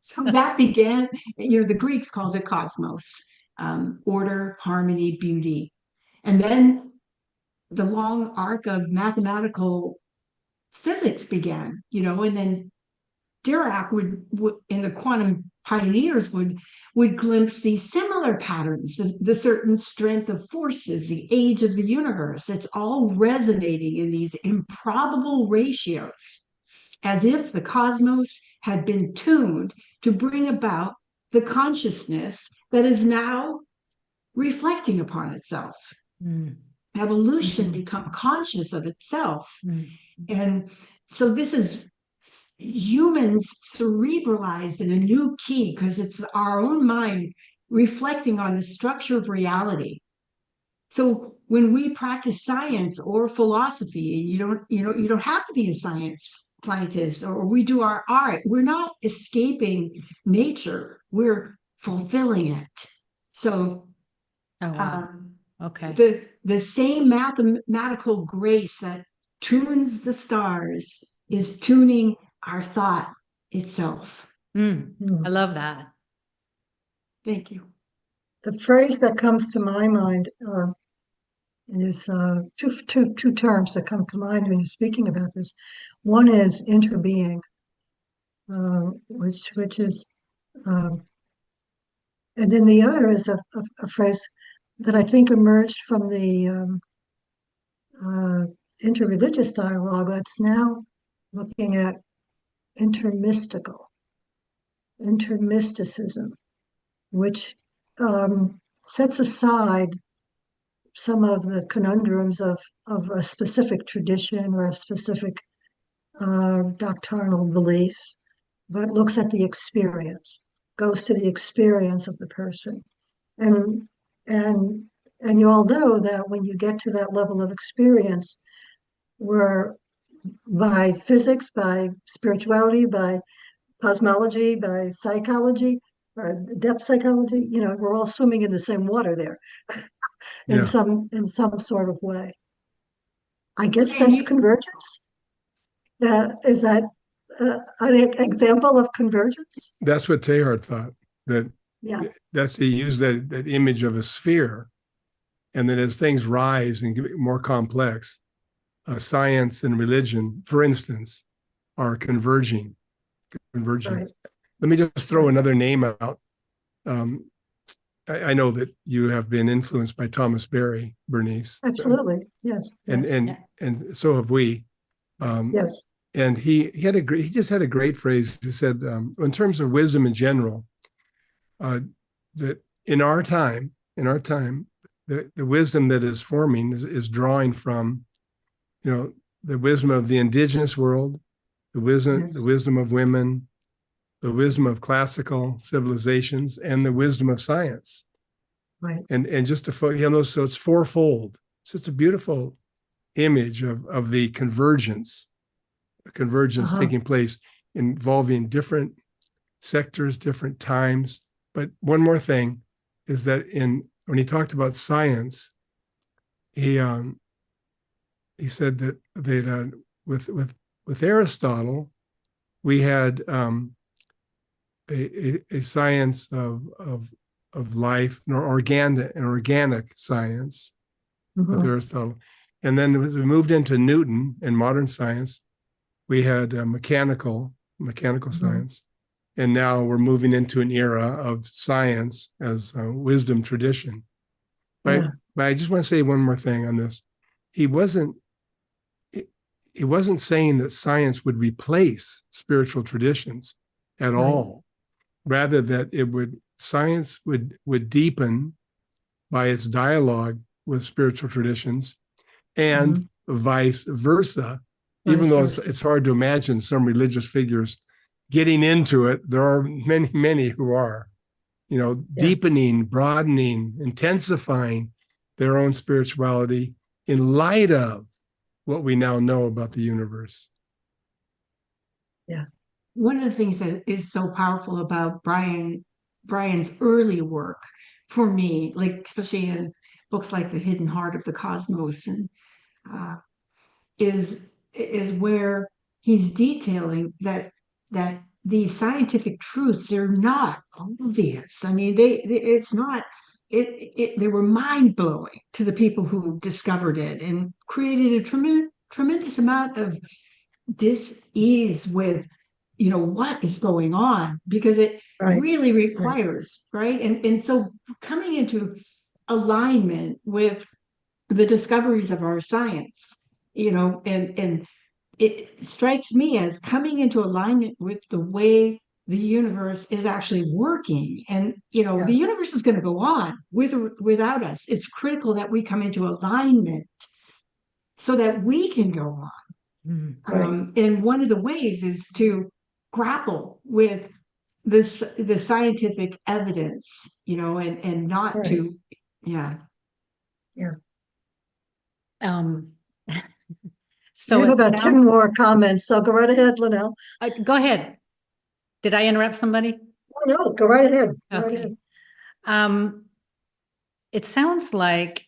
So that began, the Greeks called it cosmos, order, harmony, beauty. And then the long arc of mathematical physics began, and then Dirac would and the quantum pioneers would glimpse these similar patterns, the certain strength of forces, the age of the universe. It's all resonating in these improbable ratios, as if the cosmos had been tuned to bring about the consciousness that is now reflecting upon itself. Evolution become conscious of itself. And so this is humans cerebralized in a new key, because it's our own mind reflecting on the structure of reality. So when we practice science or philosophy, you don't have to be a scientist, or we do our art. We're not escaping nature. We're fulfilling it. So okay. The same mathematical grace that tunes the stars is tuning our thought itself. I love that. Thank you. The phrase that comes to my mind is two terms that come to mind when you're speaking about this. One is interbeing, which is, and then the other is a phrase that I think emerged from the interreligious dialogue that's now looking at intermysticism, which sets aside some of the conundrums of a specific tradition or a specific doctrinal beliefs, but looks at the experience, goes to the experience of the person. And you all know that when you get to that level of experience, where by physics, by spirituality, by cosmology, by psychology, or depth psychology, we're all swimming in the same water there in some sort of way. I guess that's convergence. Is that an example of convergence? That's what Teilhard thought, that Yeah, he used that image of a sphere, and that as things rise and get more complex, science and religion, for instance, are converging. right. Let me just throw another name out. Um, I know that you have been influenced by Thomas Bernice, Absolutely. Yes. and Yes. and so have we. Yes. And he just had a great phrase. He said, in terms of wisdom in general, that in our time, the wisdom that is forming is drawing from, the wisdom of the indigenous world, the Yes. wisdom of women, the wisdom of classical civilizations, and the wisdom of science. Right. And just to so it's fourfold. It's just a beautiful image of the convergence taking place, involving different sectors, different times. But one more thing is that when he talked about science, he said that with Aristotle, we had a science of life, an organic science with Aristotle, and then as we moved into Newton and modern science, we had mechanical science, and now we're moving into an era of science as a wisdom tradition. But I just want to say one more thing on this. He wasn't saying that science would replace spiritual traditions at all. Rather, that science would deepen by its dialogue with spiritual traditions, and vice versa. Even though it's hard to imagine some religious figures getting into it, there are many, many who are, deepening, broadening, intensifying their own spirituality in light of what we now know about the universe. Yeah. One of the things that is so powerful about Brian's early work for me, like especially in books like The Hidden Heart of the Cosmos, and is where he's detailing that these scientific truths, they're not obvious. I mean, they were mind blowing to the people who discovered it and created a tremendous amount of dis-ease with what is going on, because it really requires right. And so coming into alignment with the discoveries of our science, and it strikes me as coming into alignment with the way the universe is actually working. And the universe is going to go on without us. It's critical that we come into alignment so that we can go on. And one of the ways is to grapple with the scientific evidence, and not to, So we have it about 10 sounds, more comments, so go right ahead, Linnell. go ahead. Did I interrupt somebody? Oh, no, go right ahead. Go right Okay. ahead. It sounds like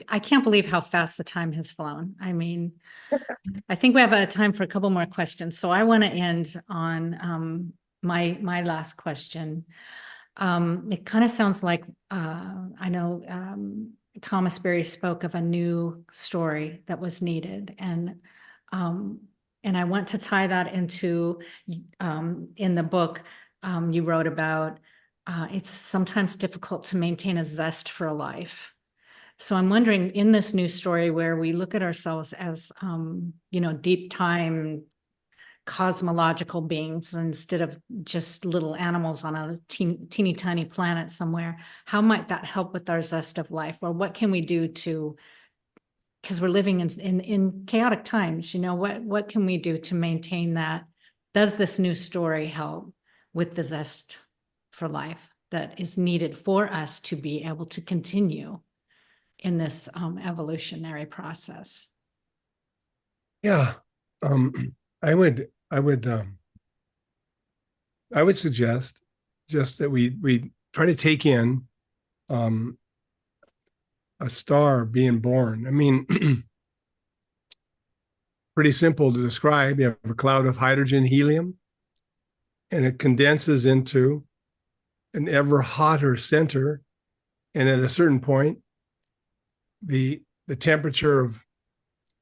I can't believe how fast the time has flown. I mean, I think we have time for a couple more questions. So I want to end on my last question. It kind of sounds like I know Thomas Berry spoke of a new story that was needed, and I want to tie that into in the book you wrote about it's sometimes difficult to maintain a zest for a life. So I'm wondering, in this new story where we look at ourselves as deep time cosmological beings instead of just little animals on a teeny tiny planet somewhere, how might that help with our zest of life? Or what can we do because we're living in chaotic times, what can we do to maintain that? Does this new story help with the zest for life that is needed for us to be able to continue in this evolutionary process? Yeah, I would suggest just that we try to take in a star being born. I mean, pretty simple to describe. You have a cloud of hydrogen, helium, and it condenses into an ever hotter center. And at a certain point, the temperature of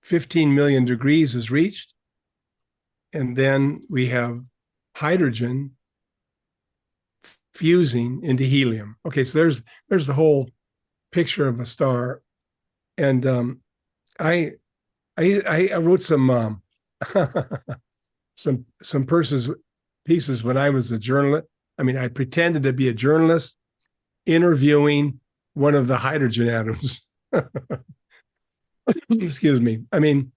15 million degrees is reached. And then we have hydrogen fusing into helium. Okay, so there's the whole picture of a star. And I wrote some some pieces when I was a journalist. I mean, I pretended to be a journalist interviewing one of the hydrogen atoms. Excuse me. I mean,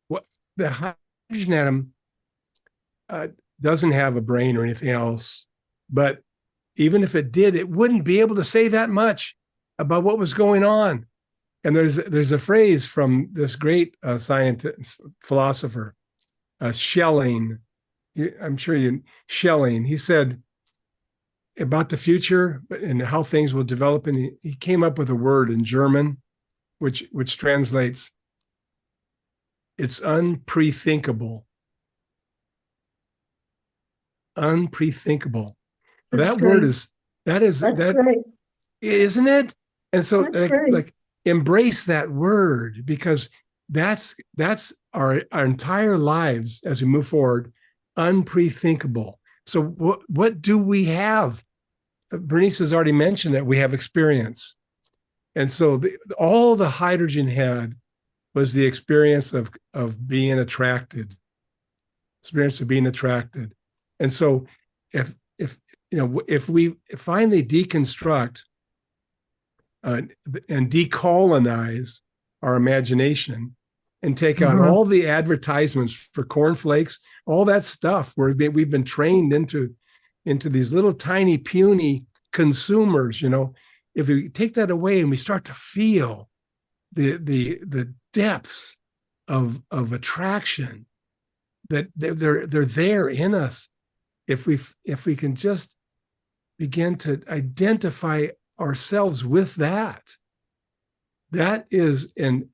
what the hydrogen atom doesn't have a brain or anything else, but even if it did, it wouldn't be able to say that much about what was going on. And there's a phrase from this great scientist, philosopher, Schelling. I'm sure Schelling. He said about the future and how things will develop, and he came up with a word in German, which translates, it's unprethinkable. Unthinkable. That's That great. word is That's that great. isn't it? And so That's great. like embrace that word, because that's our entire lives as we move forward, unprethinkable. So what do we have? Bernice has already mentioned that we have experience. And so all the hydrogen had was the experience of being attracted, experience of being attracted. And so if we finally deconstruct and decolonize our imagination and take out all the advertisements for cornflakes, all that stuff where we've been trained into these little tiny puny consumers, if we take that away and we start to feel the depths of attraction, that they're there in us, if we can just begin to identify ourselves with that is in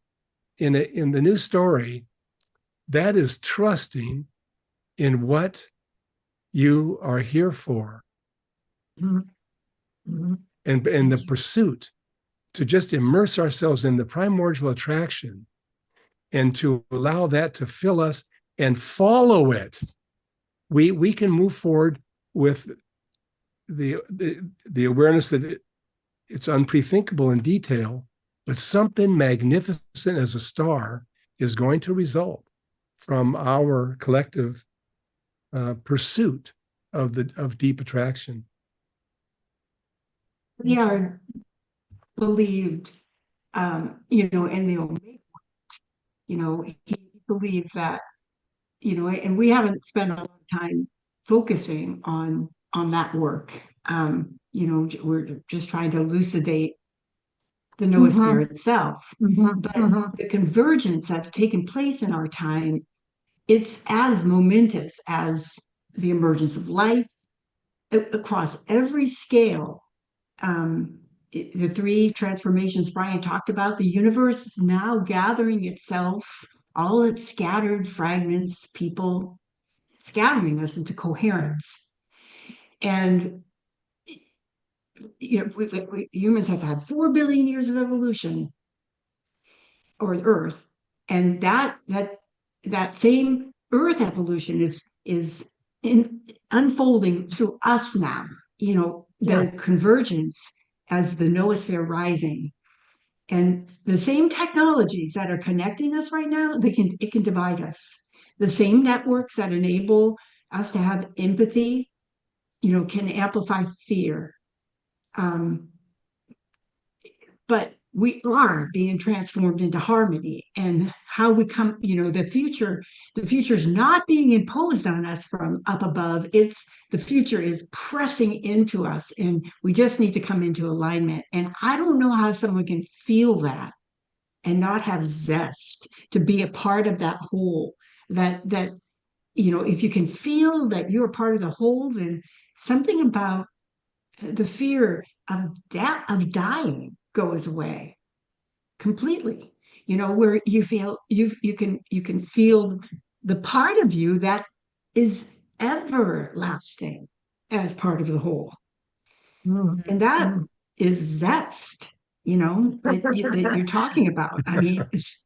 the new story, that is trusting in what you are here for. Mm-hmm. And the pursuit to just immerse ourselves in the primordial attraction and to allow that to fill us and follow it. We can move forward with the awareness that it's unprethinkable in detail, but something magnificent as a star is going to result from our collective pursuit of deep attraction. We are believed, in the Omega, he believed that, and we haven't spent a lot of time focusing on that work. We're just trying to elucidate the noosphere itself. But the convergence that's taken place in our time, it's as momentous as the emergence of life across every scale. The three transformations Brian talked about, the universe is now gathering itself, all its scattered fragments, people, scattering us into coherence. And humans have had 4 billion years of evolution, or Earth, and that same Earth evolution is unfolding through us now. The convergence as the noosphere rising, and the same technologies that are connecting us right now, it can divide us. The same networks that enable us to have empathy, can amplify fear. But we are being transformed into harmony, and how we come, the future is not being imposed on us from up above. The future is pressing into us, and we just need to come into alignment. And I don't know how someone can feel that and not have zest to be a part of that whole, that if you can feel that you're a part of the whole, then something about the fear of dying goes away completely. you know, where you feel you can feel the part of you that is everlasting as part of the whole. And that is zest, you know, that you're talking about. I mean, it's,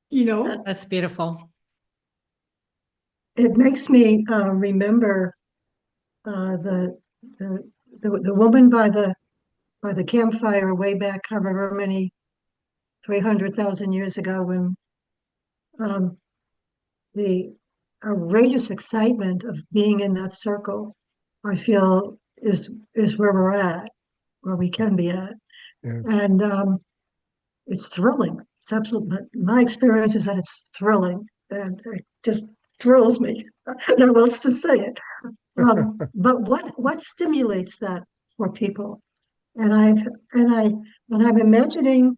you know, That's beautiful. It makes me remember the, the woman by the campfire way back, however many 300,000 years ago, when um, the outrageous excitement of being in that circle, I feel is where we're at, where we can be at, Yeah. and it's thrilling. It's absolutely, my experience is that it's thrilling, and it just thrills me. I don't know else to say it. But what stimulates that for people? And I've and I and I'm imagining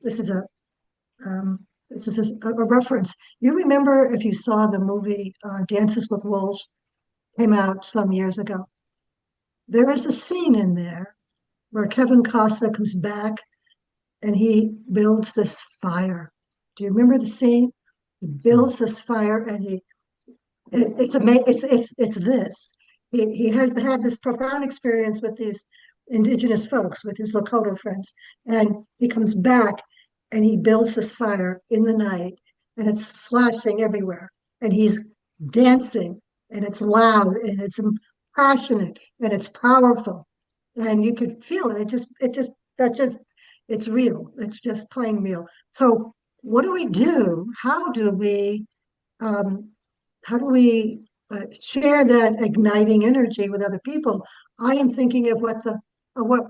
this is a a reference. You remember if you saw the movie Dances with Wolves, came out some years ago. There is a scene in there where Kevin Costner comes back and he builds this fire. Do you remember the scene? He builds this fire and it's amazing. It's this. He has had this profound experience with these indigenous folks, with his Lakota friends, and he comes back and he builds this fire in the night, and it's flashing everywhere, and he's dancing, and it's loud, and it's passionate, and it's powerful, and you could feel it. It's real. It's just plain real. So, what do we do? Um, how do we share that igniting energy with other people? I am thinking of what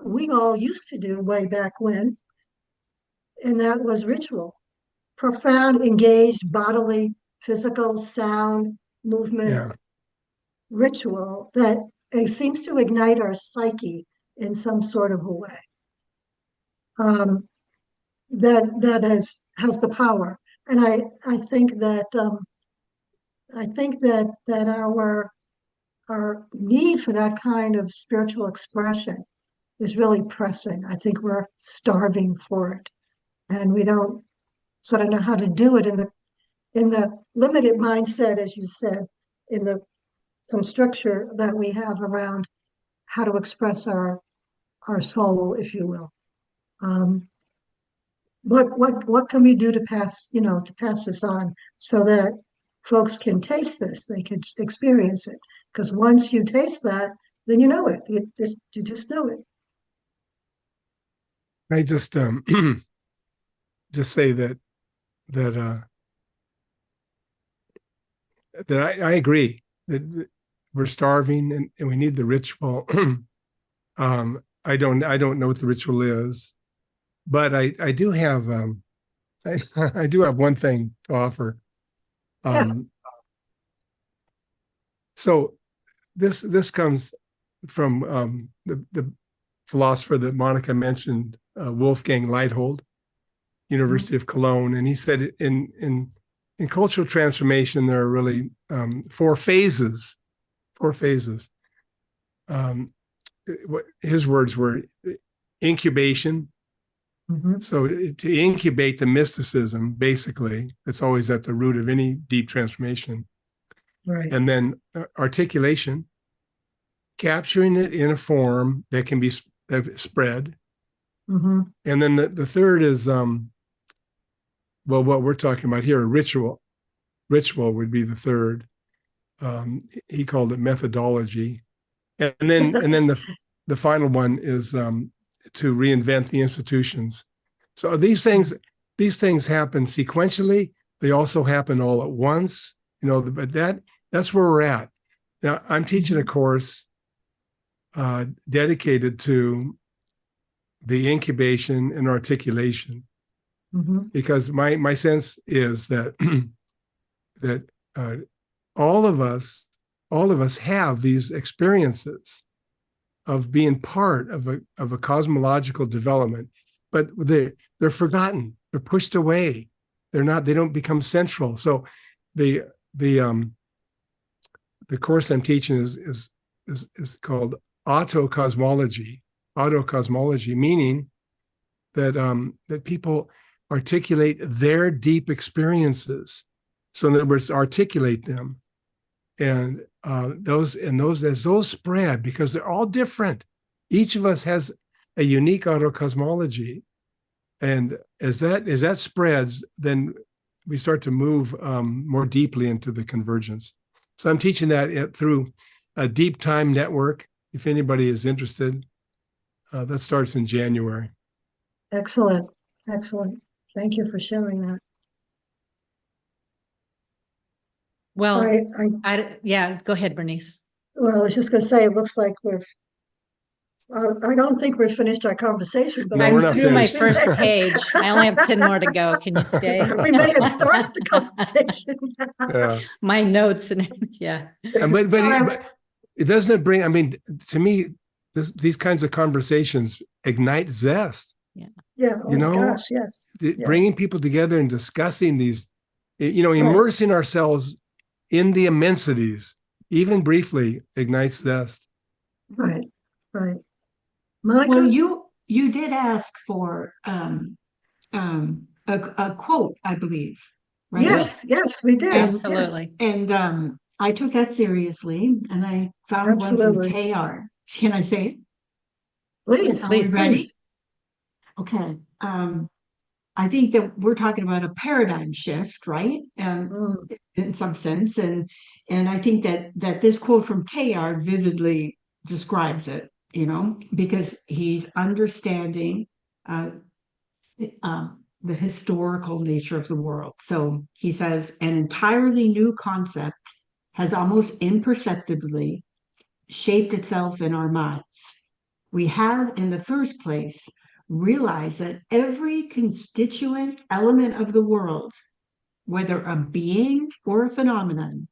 we all used to do way back when, and that was ritual, profound, engaged, bodily, physical, sound, movement, Yeah. ritual that it seems to ignite our psyche in some sort of a way. That has the power, and I think that our need for that kind of spiritual expression is really pressing. I think we're starving for it, and we don't sort of know how to do it in the limited mindset, as you said, in the some structure that we have around how to express our soul, if you will. What can we do to pass this on so that folks can taste this, they can experience it? Because once you taste that, then you know it. You just know it. I just just say that I agree that we're starving and we need the ritual. I don't know what the ritual is, but I do have I do have one thing to offer. Yeah. So this comes from the philosopher that Monica mentioned, Wolfgang Leithold, University of Cologne, and he said in cultural transformation there are really four phases. His words were incubation. Mhm. So to incubate the mysticism, basically, it's always at the root of any deep transformation. Right. And then articulation, capturing it in a form that can be spread. Mm-hmm. And then the third is, well, what we're talking about here, ritual. Ritual would be the third. He called it methodology. And then the final one is to reinvent the institutions. So these things happen sequentially. They also happen all at once. But that's where we're at. Now, I'm teaching a course dedicated to the incubation and articulation, because my sense is that that all of us have these experiences of being part of a cosmological development, but they're forgotten, they're pushed away, they don't become central. So the course I'm teaching is called autocosmology, meaning that people articulate their deep experiences. So in other words, articulate them. And those as those spread, because they're all different. Each of us has a unique autocosmology. And as that spreads, then we start to move more deeply into the convergence. So I'm teaching that through a deep time network. If anybody is interested, that starts in January. Excellent. Excellent. Thank you for sharing that. Well, I yeah, go ahead, Bernice. well, I was just going to say, it looks like I don't think we've finished our conversation, but No, I'm we're not through my finished. first page. I only have 10 more to go. Can you stay? we may have started the conversation. Yeah. My notes and yeah. And but it doesn't bring, I mean, to me, these kinds of conversations ignite zest. Yeah. Oh You my know, gosh. Yes. Bringing people together and discussing these, Right. immersing ourselves in the immensities, even briefly, ignites zest. Right. Right. Monica? Well, you did ask for a quote, I believe, right? Yes. Yes, we did. And, Absolutely. And I took that seriously, and I found one from Absolutely. KR. Can I say it? Please. Are we Please. ready? Please. Okay. I think that we're talking about a paradigm shift, right? Mm, In some sense, and I think that this quote from KR vividly describes it, because he's understanding uh, the historical nature of the world. So he says, an entirely new concept has almost imperceptibly shaped itself in our minds. We have, in the first place, realized that every constituent element of the world, whether a being or a phenomenon,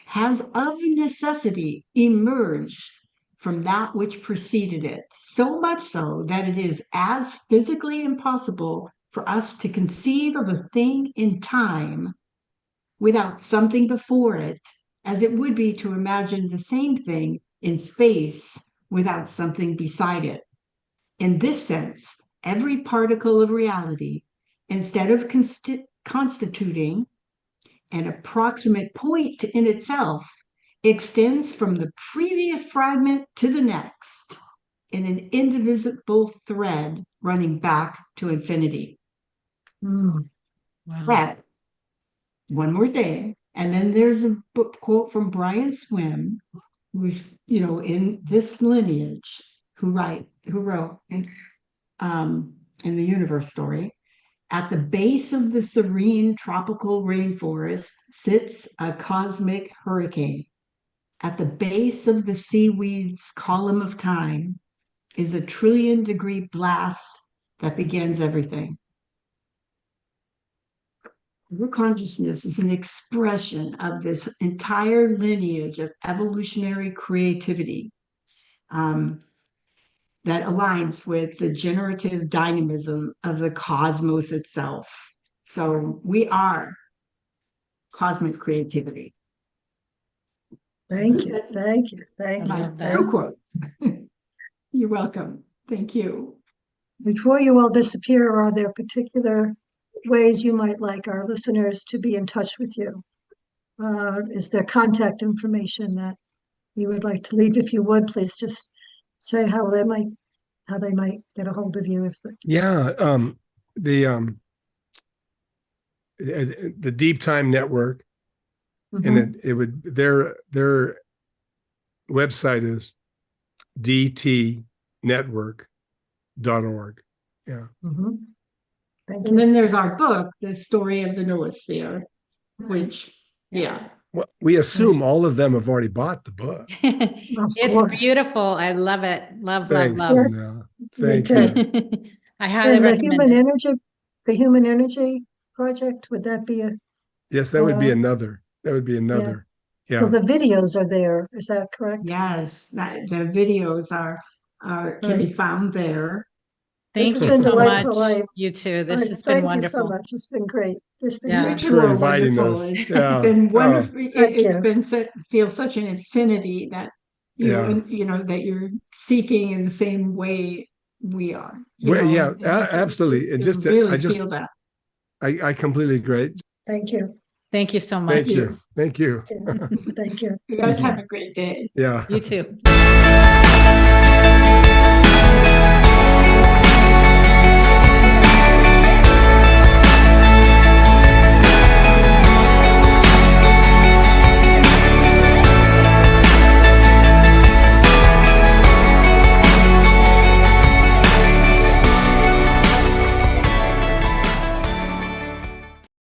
has of necessity emerged from that which preceded it, so much so that it is as physically impossible for us to conceive of a thing in time without something before it, as it would be to imagine the same thing in space without something beside it. In this sense, every particle of reality, instead of constituting an approximate point in itself, extends from the previous fragment to the next in an indivisible thread running back to infinity. mm. Wow. But one more thing, and then there's a book quote from Brian Swimme, who's in this lineage, who wrote in the universe story. At the base of the serene tropical rainforest sits a cosmic hurricane. At the base of the seaweed's column of time is a trillion-degree blast that begins everything. Your consciousness is an expression of this entire lineage of evolutionary creativity that aligns with the generative dynamism of the cosmos itself. So we are cosmic creativity. Thank you. Thank you. Thank I you. love that. Two quotes. You're welcome. Thank you. Before you all disappear, are there particular ways you might like our listeners to be in touch with you? Is there contact information that you would like to leave? If you would, please just say how they might get a hold of you. Yeah. The Deep Time Network, Mhm. and it would their website is dtnetwork.org. Yeah. Mhm. Thank And you. then there's our book, The Story of the Noosphere, which, yeah. Well, we assume all of them have already bought the book. It's course. beautiful. I love it. Love, Thanks, love, love. Yes. Danielle. Me Thank too. you. I highly And the recommend human it. energy, project, would that be Yes, that would be Uh, another. That would be another. Yeah. because the videos are there, is that correct? Yes, the videos can be Right. found there. Thank This you has been so much, delightful. you two. All This right, has been thank you so wonderful. much. It's been great. It's been Yeah. You great. Thanks two for are inviting wonderful. us. It's Yeah. been wonderful. Thank It's you. been feels such an infinity that Yeah. that you're seeking in the same way we are. Well, yeah, and you can- absolutely. We are. Absolutely. And just to- really I just- feel that. I completely agree. Thank you. Thank you so much. Thank you. Thank you. Thank you. You guys have a great day. Yeah. You too.